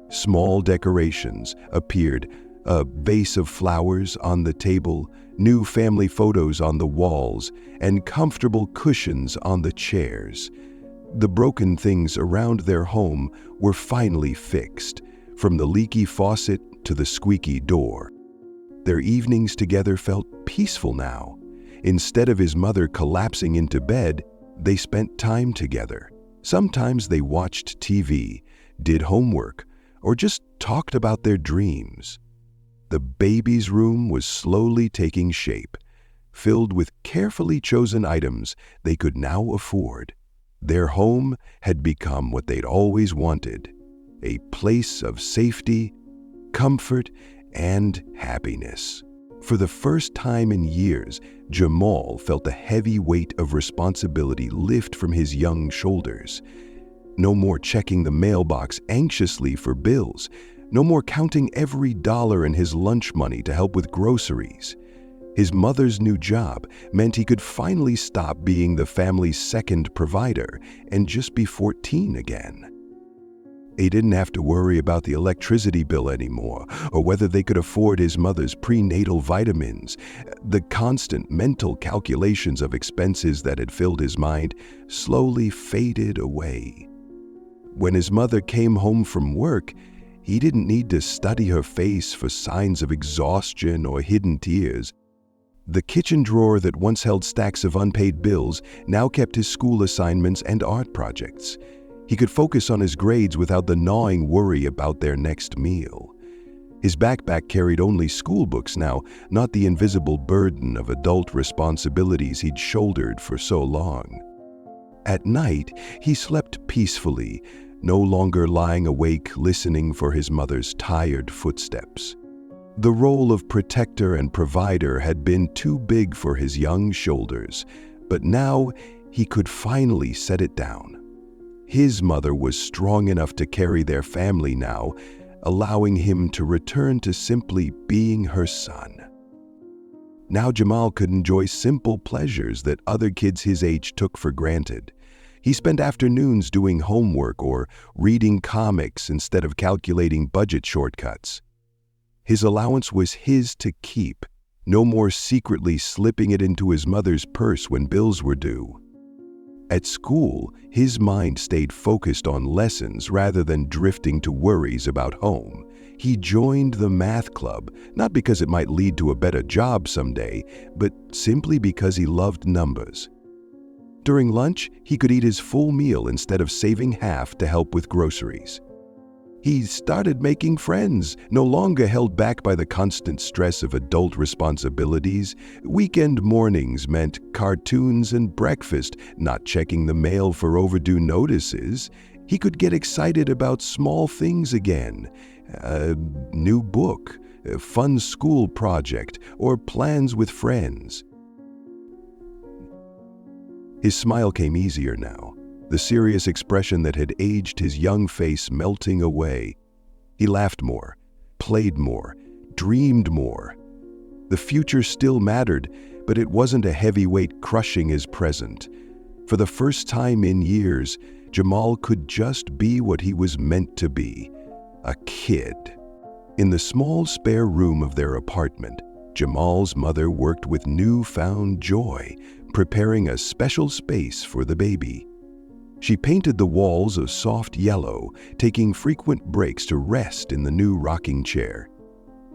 Small decorations appeared, a vase of flowers on the table, new family photos on the walls, and comfortable cushions on the chairs. The broken things around their home were finally fixed, from the leaky faucet to the squeaky door. Their evenings together felt peaceful now. Instead of his mother collapsing into bed, they spent time together. Sometimes they watched TV, did homework, or just talked about their dreams. The baby's room was slowly taking shape, filled with carefully chosen items they could now afford. Their home had become what they'd always wanted, a place of safety, comfort, and happiness. For the first time in years, Jamal felt the heavy weight of responsibility lift from his young shoulders. No more checking the mailbox anxiously for bills. No more counting every dollar in his lunch money to help with groceries. His mother's new job meant he could finally stop being the family's second provider and just be 14 again. He didn't have to worry about the electricity bill anymore, or whether they could afford his mother's prenatal vitamins. The constant mental calculations of expenses that had filled his mind slowly faded away. When his mother came home from work, he didn't need to study her face for signs of exhaustion or hidden tears. The kitchen drawer that once held stacks of unpaid bills now kept his school assignments and art projects. He could focus on his grades without the gnawing worry about their next meal. His backpack carried only school books now, not the invisible burden of adult responsibilities he'd shouldered for so long. At night, he slept peacefully, no longer lying awake listening for his mother's tired footsteps. The role of protector and provider had been too big for his young shoulders, but now he could finally set it down. His mother was strong enough to carry their family now, allowing him to return to simply being her son. Now Jamal could enjoy simple pleasures that other kids his age took for granted. He spent afternoons doing homework or reading comics instead of calculating budget shortcuts. His allowance was his to keep, no more secretly slipping it into his mother's purse when bills were due. At school, his mind stayed focused on lessons rather than drifting to worries about home. He joined the math club, not because it might lead to a better job someday, but simply because he loved numbers. During lunch, he could eat his full meal instead of saving half to help with groceries. He started making friends, no longer held back by the constant stress of adult responsibilities. Weekend mornings meant cartoons and breakfast, not checking the mail for overdue notices. He could get excited about small things again, a new book, a fun school project, or plans with friends. His smile came easier now, the serious expression that had aged his young face melting away. He laughed more, played more, dreamed more. The future still mattered, but it wasn't a heavy weight crushing his present. For the first time in years, Jamal could just be what he was meant to be, a kid. In the small spare room of their apartment, Jamal's mother worked with newfound joy, preparing a special space for the baby. She painted the walls a soft yellow, taking frequent breaks to rest in the new rocking chair.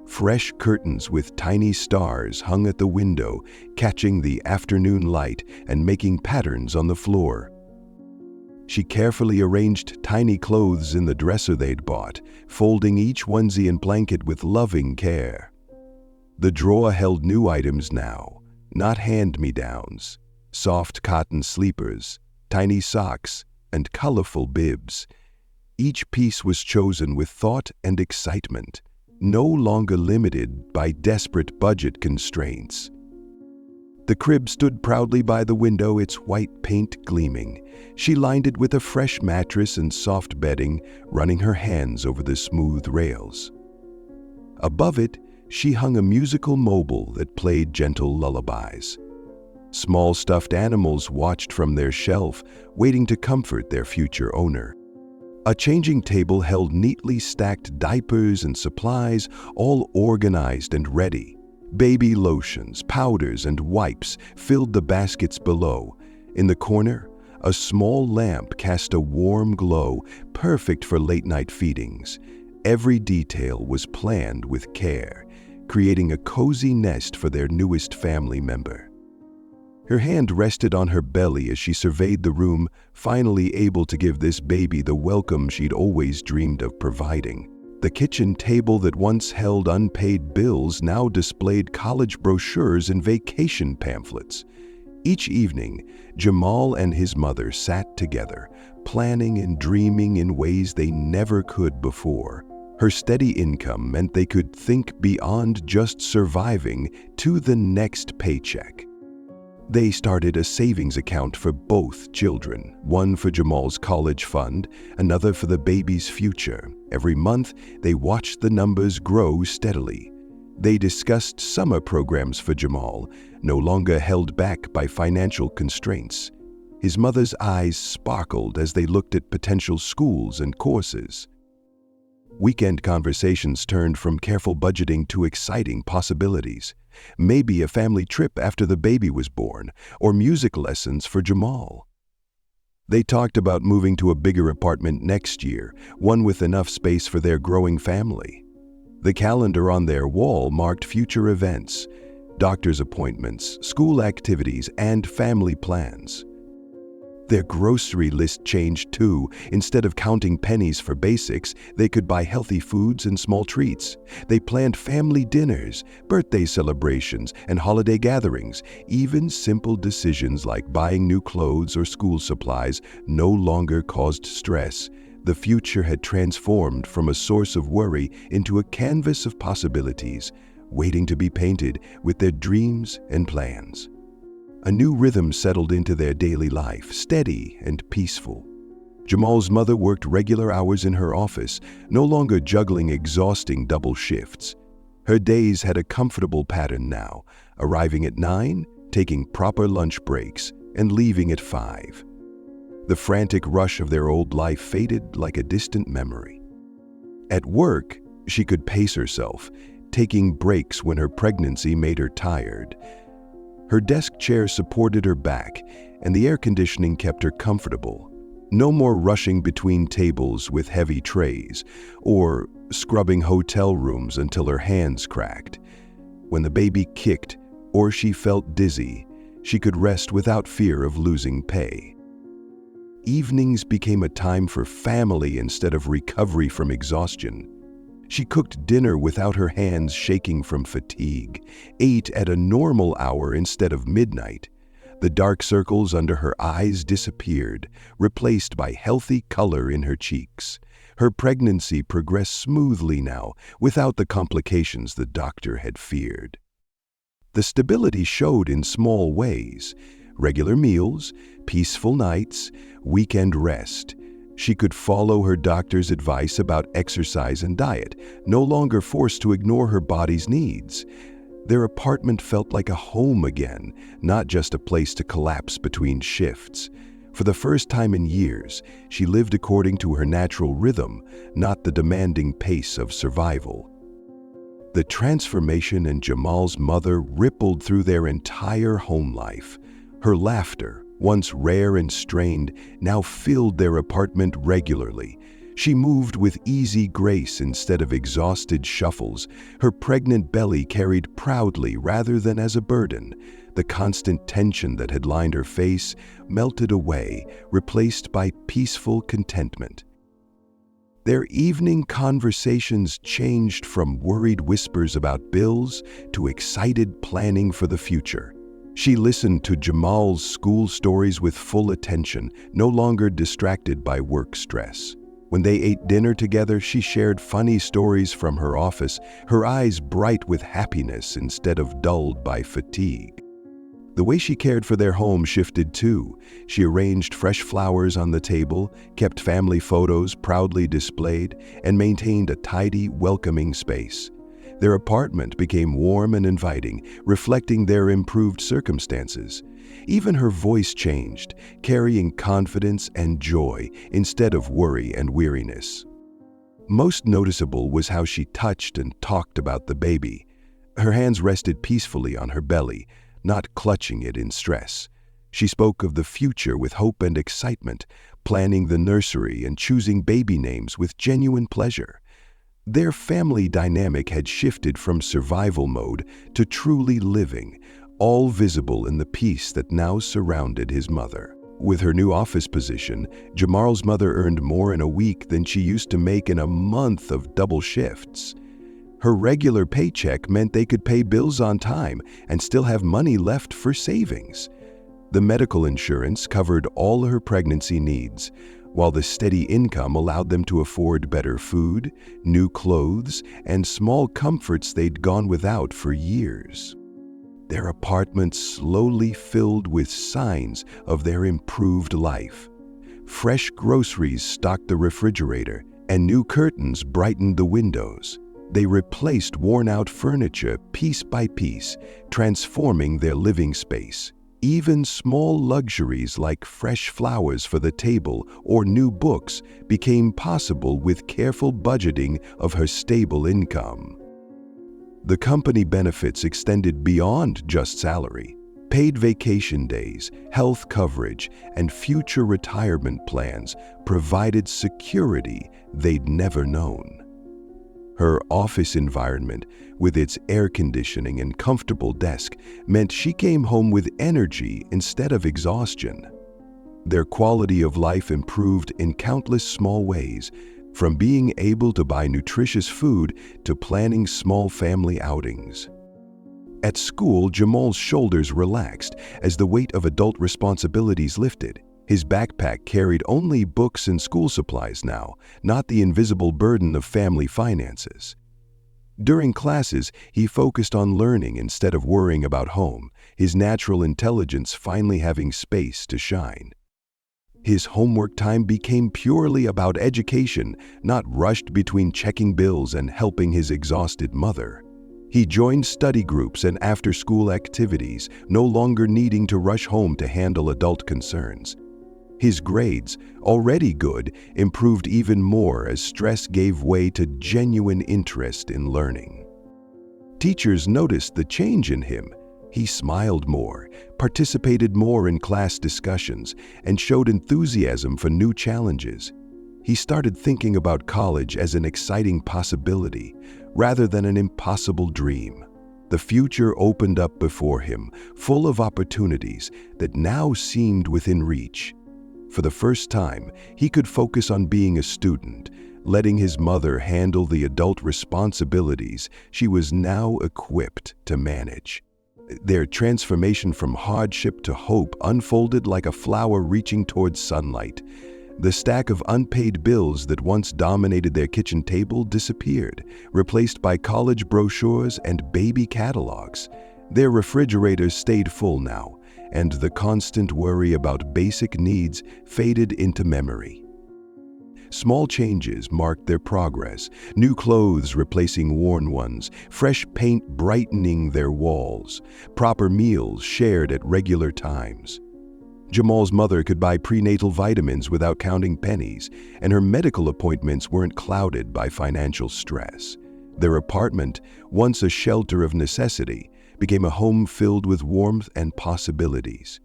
Fresh curtains with tiny stars hung at the window, catching the afternoon light and making patterns on the floor. She carefully arranged tiny clothes in the dresser they'd bought, folding each onesie and blanket with loving care. The drawer held new items now, not hand-me-downs, soft cotton sleepers, tiny socks, and colorful bibs. Each piece was chosen with thought and excitement. no longer limited by desperate budget constraints. The crib stood proudly by the window, its white paint gleaming. She lined it with a fresh mattress and soft bedding, running her hands over the smooth rails. Above it, she hung a musical mobile that played gentle lullabies. Small stuffed animals watched from their shelf, waiting to comfort their future owner. A changing table held neatly stacked diapers and supplies, all organized and ready. Baby lotions, powders, and wipes filled the baskets below. In the corner, a small lamp cast a warm glow, perfect for late-night feedings. Every detail was planned with care, creating a cozy nest for their newest family member. Her hand rested on her belly as she surveyed the room, finally able to give this baby the welcome she'd always dreamed of providing. The kitchen table that once held unpaid bills now displayed college brochures and vacation pamphlets. Each evening, Jamal and his mother sat together, planning and dreaming in ways they never could before. Her steady income meant they could think beyond just surviving to the next paycheck. They started a savings account for both children, one for Jamal's college fund, another for the baby's future. Every month, they watched the numbers grow steadily. They discussed summer programs for Jamal, no longer held back by financial constraints. His mother's eyes sparkled as they looked at potential schools and courses. Weekend conversations turned from careful budgeting to exciting possibilities. Maybe a family trip after the baby was born, or music lessons for Jamal. They talked about moving to a bigger apartment next year, one with enough space for their growing family. The calendar on their wall marked future events, doctor's appointments, school activities, and family plans. Their grocery list changed too. Instead of counting pennies for basics, they could buy healthy foods and small treats. They planned family dinners, birthday celebrations, and holiday gatherings. Even simple decisions like buying new clothes or school supplies no longer caused stress. The future had transformed from a source of worry into a canvas of possibilities, waiting to be painted with their dreams and plans. A new rhythm settled into their daily life, steady and peaceful. Jamal's mother worked regular hours in her office, no longer juggling exhausting double shifts. Her days had a comfortable pattern now, arriving at 9, taking proper lunch breaks, and leaving at 5. The frantic rush of their old life faded like a distant memory. At work, she could pace herself, taking breaks when her pregnancy made her tired. Her desk chair supported her back, and the air conditioning kept her comfortable. No more rushing between tables with heavy trays, or scrubbing hotel rooms until her hands cracked. When the baby kicked, or she felt dizzy, she could rest without fear of losing pay. Evenings became a time for family instead of recovery from exhaustion. She cooked dinner without her hands shaking from fatigue, ate at a normal hour instead of midnight. The dark circles under her eyes disappeared, replaced by healthy color in her cheeks. Her pregnancy progressed smoothly now, without the complications the doctor had feared. The stability showed in small ways: regular meals, peaceful nights, weekend rest. She could follow her doctor's advice about exercise and diet, no longer forced to ignore her body's needs. Their apartment felt like a home again, not just a place to collapse between shifts. For the first time in years, she lived according to her natural rhythm, not the demanding pace of survival. The transformation in Jamal's mother rippled through their entire home life. Her laughter, once rare and strained, now filled their apartment regularly. She moved with easy grace instead of exhausted shuffles. Her pregnant belly carried proudly rather than as a burden. The constant tension that had lined her face melted away, replaced by peaceful contentment. Their evening conversations changed from worried whispers about bills to excited planning for the future. She listened to Jamal's school stories with full attention, no longer distracted by work stress. When they ate dinner together, she shared funny stories from her office, her eyes bright with happiness instead of dulled by fatigue. The way she cared for their home shifted too. She arranged fresh flowers on the table, kept family photos proudly displayed, and maintained a tidy, welcoming space. Their apartment became warm and inviting, reflecting their improved circumstances. Even her voice changed, carrying confidence and joy instead of worry and weariness. Most noticeable was how she touched and talked about the baby. Her hands rested peacefully on her belly, not clutching it in stress. She spoke of the future with hope and excitement, planning the nursery and choosing baby names with genuine pleasure. Their family dynamic had shifted from survival mode to truly living, all visible in the peace that now surrounded his mother. With her new office position, Jamal's mother earned more in a week than she used to make in a month of double shifts. Her regular paycheck meant they could pay bills on time and still have money left for savings. The medical insurance covered all her pregnancy needs, while the steady income allowed them to afford better food, new clothes, and small comforts they'd gone without for years. Their apartment slowly filled with signs of their improved life. Fresh groceries stocked the refrigerator, and new curtains brightened the windows. They replaced worn-out furniture piece by piece, transforming their living space. Even small luxuries like fresh flowers for the table or new books became possible with careful budgeting of her stable income. The company benefits extended beyond just salary. Paid vacation days, health coverage, and future retirement plans provided security they'd never known. Her office environment, with its air conditioning and comfortable desk, meant she came home with energy instead of exhaustion. Their quality of life improved in countless small ways, from being able to buy nutritious food to planning small family outings. At school, Jamal's shoulders relaxed as the weight of adult responsibilities lifted. His backpack carried only books and school supplies now, not the invisible burden of family finances. During classes, he focused on learning instead of worrying about home, his natural intelligence finally having space to shine. His homework time became purely about education, not rushed between checking bills and helping his exhausted mother. He joined study groups and after-school activities, no longer needing to rush home to handle adult concerns. His grades, already good, improved even more as stress gave way to genuine interest in learning. Teachers noticed the change in him. He smiled more, participated more in class discussions, and showed enthusiasm for new challenges. He started thinking about college as an exciting possibility, rather than an impossible dream. The future opened up before him, full of opportunities that now seemed within reach. For the first time, he could focus on being a student, letting his mother handle the adult responsibilities she was now equipped to manage. Their transformation from hardship to hope unfolded like a flower reaching towards sunlight. The stack of unpaid bills that once dominated their kitchen table disappeared, replaced by college brochures and baby catalogs. Their refrigerators stayed full now, and the constant worry about basic needs faded into memory. Small changes marked their progress, new clothes replacing worn ones, fresh paint brightening their walls, proper meals shared at regular times. Jamal's mother could buy prenatal vitamins without counting pennies, and her medical appointments weren't clouded by financial stress. Their apartment, once a shelter of necessity, became a home filled with warmth and possibilities.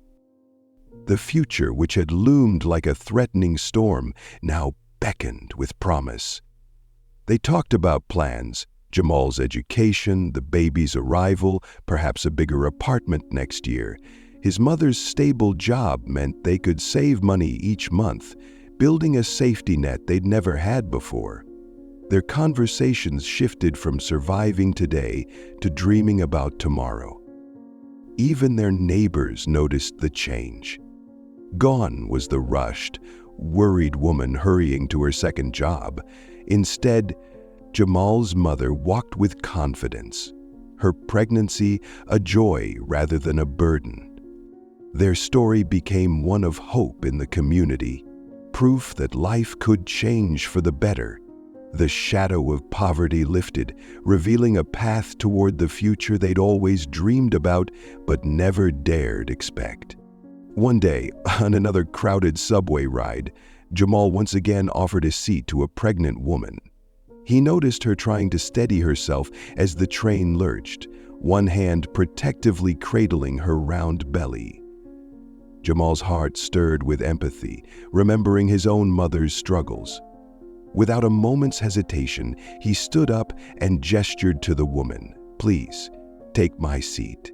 The future, which had loomed like a threatening storm, now beckoned with promise. They talked about plans, Jamal's education, the baby's arrival, perhaps a bigger apartment next year. His mother's stable job meant they could save money each month, building a safety net they'd never had before. Their conversations shifted from surviving today to dreaming about tomorrow. Even their neighbors noticed the change. Gone was the rushed, worried woman hurrying to her second job. Instead, Jamal's mother walked with confidence, her pregnancy a joy rather than a burden. Their story became one of hope in the community, proof that life could change for the better. The shadow of poverty lifted, revealing a path toward the future they'd always dreamed about but never dared expect. One day, on another crowded subway ride, Jamal once again offered a seat to a pregnant woman. He noticed her trying to steady herself as the train lurched, one hand protectively cradling her round belly. Jamal's heart stirred with empathy, remembering his own mother's struggles. Without a moment's hesitation, he stood up and gestured to the woman. "Please, take my seat."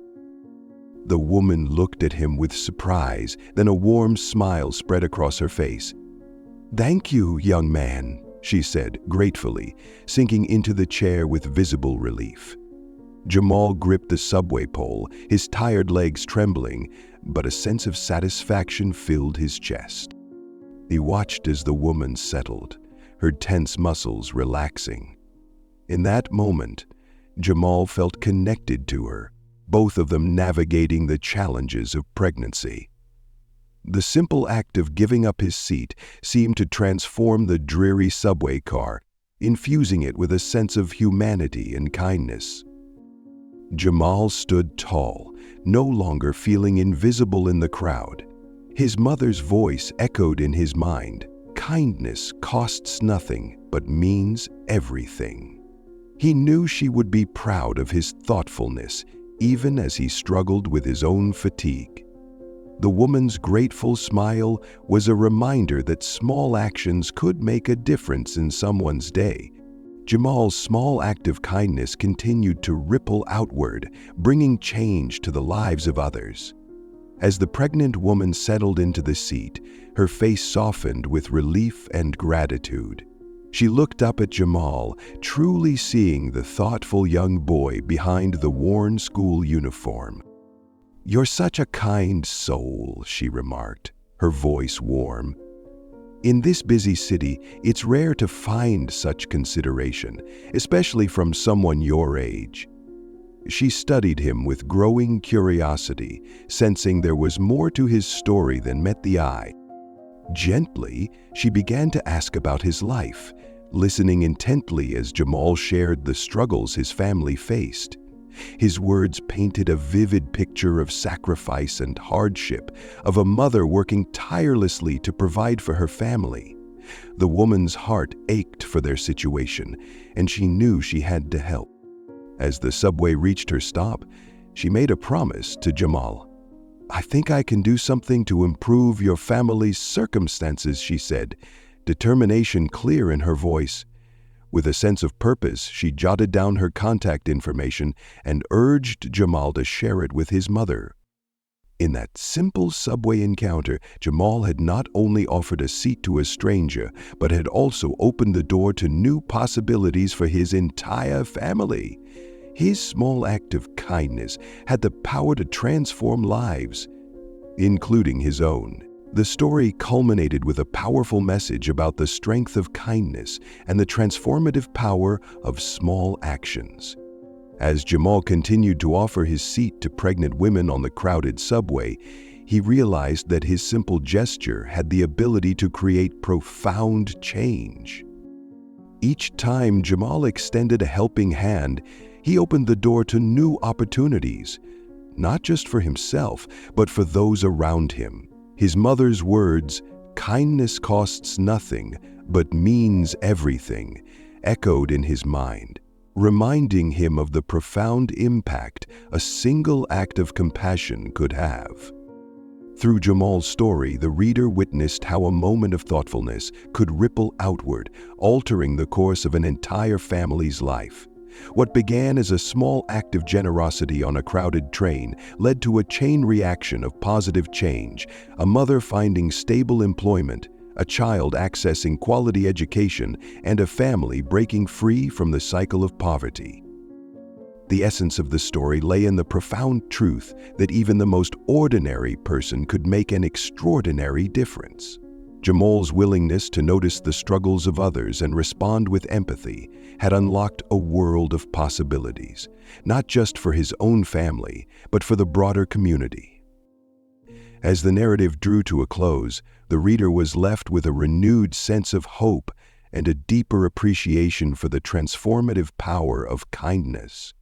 The woman looked at him with surprise, then a warm smile spread across her face. "Thank you, young man," she said gratefully, sinking into the chair with visible relief. Jamal gripped the subway pole, his tired legs trembling, but a sense of satisfaction filled his chest. He watched as the woman settled, her tense muscles relaxing. In that moment, Jamal felt connected to her, both of them navigating the challenges of pregnancy. The simple act of giving up his seat seemed to transform the dreary subway car, infusing it with a sense of humanity and kindness. Jamal stood tall, no longer feeling invisible in the crowd. His mother's voice echoed in his mind. Kindness costs nothing, but means everything. He knew she would be proud of his thoughtfulness, even as he struggled with his own fatigue. The woman's grateful smile was a reminder that small actions could make a difference in someone's day. Jamal's small act of kindness continued to ripple outward, bringing change to the lives of others. As the pregnant woman settled into the seat, her face softened with relief and gratitude. She looked up at Jamal, truly seeing the thoughtful young boy behind the worn school uniform. "You're such a kind soul," she remarked, her voice warm. In this busy city, it's rare to find such consideration, especially from someone your age. She studied him with growing curiosity, sensing there was more to his story than met the eye. Gently, she began to ask about his life, listening intently as Jamal shared the struggles his family faced. His words painted a vivid picture of sacrifice and hardship, of a mother working tirelessly to provide for her family. The woman's heart ached for their situation, and she knew she had to help. As the subway reached her stop, she made a promise to Jamal. "I think I can do something to improve your family's circumstances," she said, determination clear in her voice. With a sense of purpose, she jotted down her contact information and urged Jamal to share it with his mother. In that simple subway encounter, Jamal had not only offered a seat to a stranger, but had also opened the door to new possibilities for his entire family. His small act of kindness had the power to transform lives, including his own. The story culminated with a powerful message about the strength of kindness and the transformative power of small actions. As Jamal continued to offer his seat to pregnant women on the crowded subway, he realized that his simple gesture had the ability to create profound change. Each time Jamal extended a helping hand, he opened the door to new opportunities, not just for himself, but for those around him. His mother's words, "Kindness costs nothing, but means everything," echoed in his mind, reminding him of the profound impact a single act of compassion could have. Through Jamal's story, the reader witnessed how a moment of thoughtfulness could ripple outward, altering the course of an entire family's life. What began as a small act of generosity on a crowded train led to a chain reaction of positive change, a mother finding stable employment, a child accessing quality education, and a family breaking free from the cycle of poverty. The essence of the story lay in the profound truth that even the most ordinary person could make an extraordinary difference. Jamal's willingness to notice the struggles of others and respond with empathy had unlocked a world of possibilities, not just for his own family, but for the broader community. As the narrative drew to a close, the reader was left with a renewed sense of hope and a deeper appreciation for the transformative power of kindness.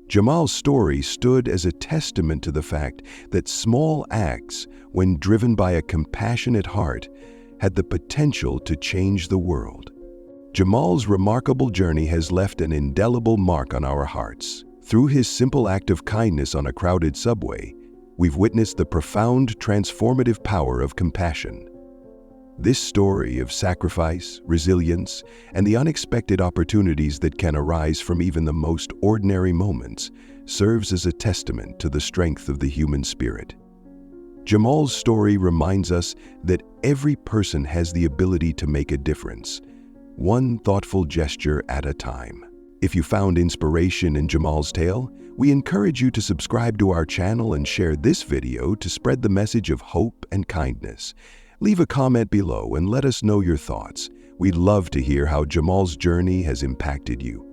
Jamal's story stood as a testament to the fact that small acts, when driven by a compassionate heart, had the potential to change the world. Jamal's remarkable journey has left an indelible mark on our hearts. Through his simple act of kindness on a crowded subway, we've witnessed the profound transformative power of compassion. This story of sacrifice, resilience, and the unexpected opportunities that can arise from even the most ordinary moments serves as a testament to the strength of the human spirit. Jamal's story reminds us that every person has the ability to make a difference, one thoughtful gesture at a time. If you found inspiration in Jamal's tale, we encourage you to subscribe to our channel and share this video to spread the message of hope and kindness. Leave a comment below and let us know your thoughts. We'd love to hear how Jamal's journey has impacted you.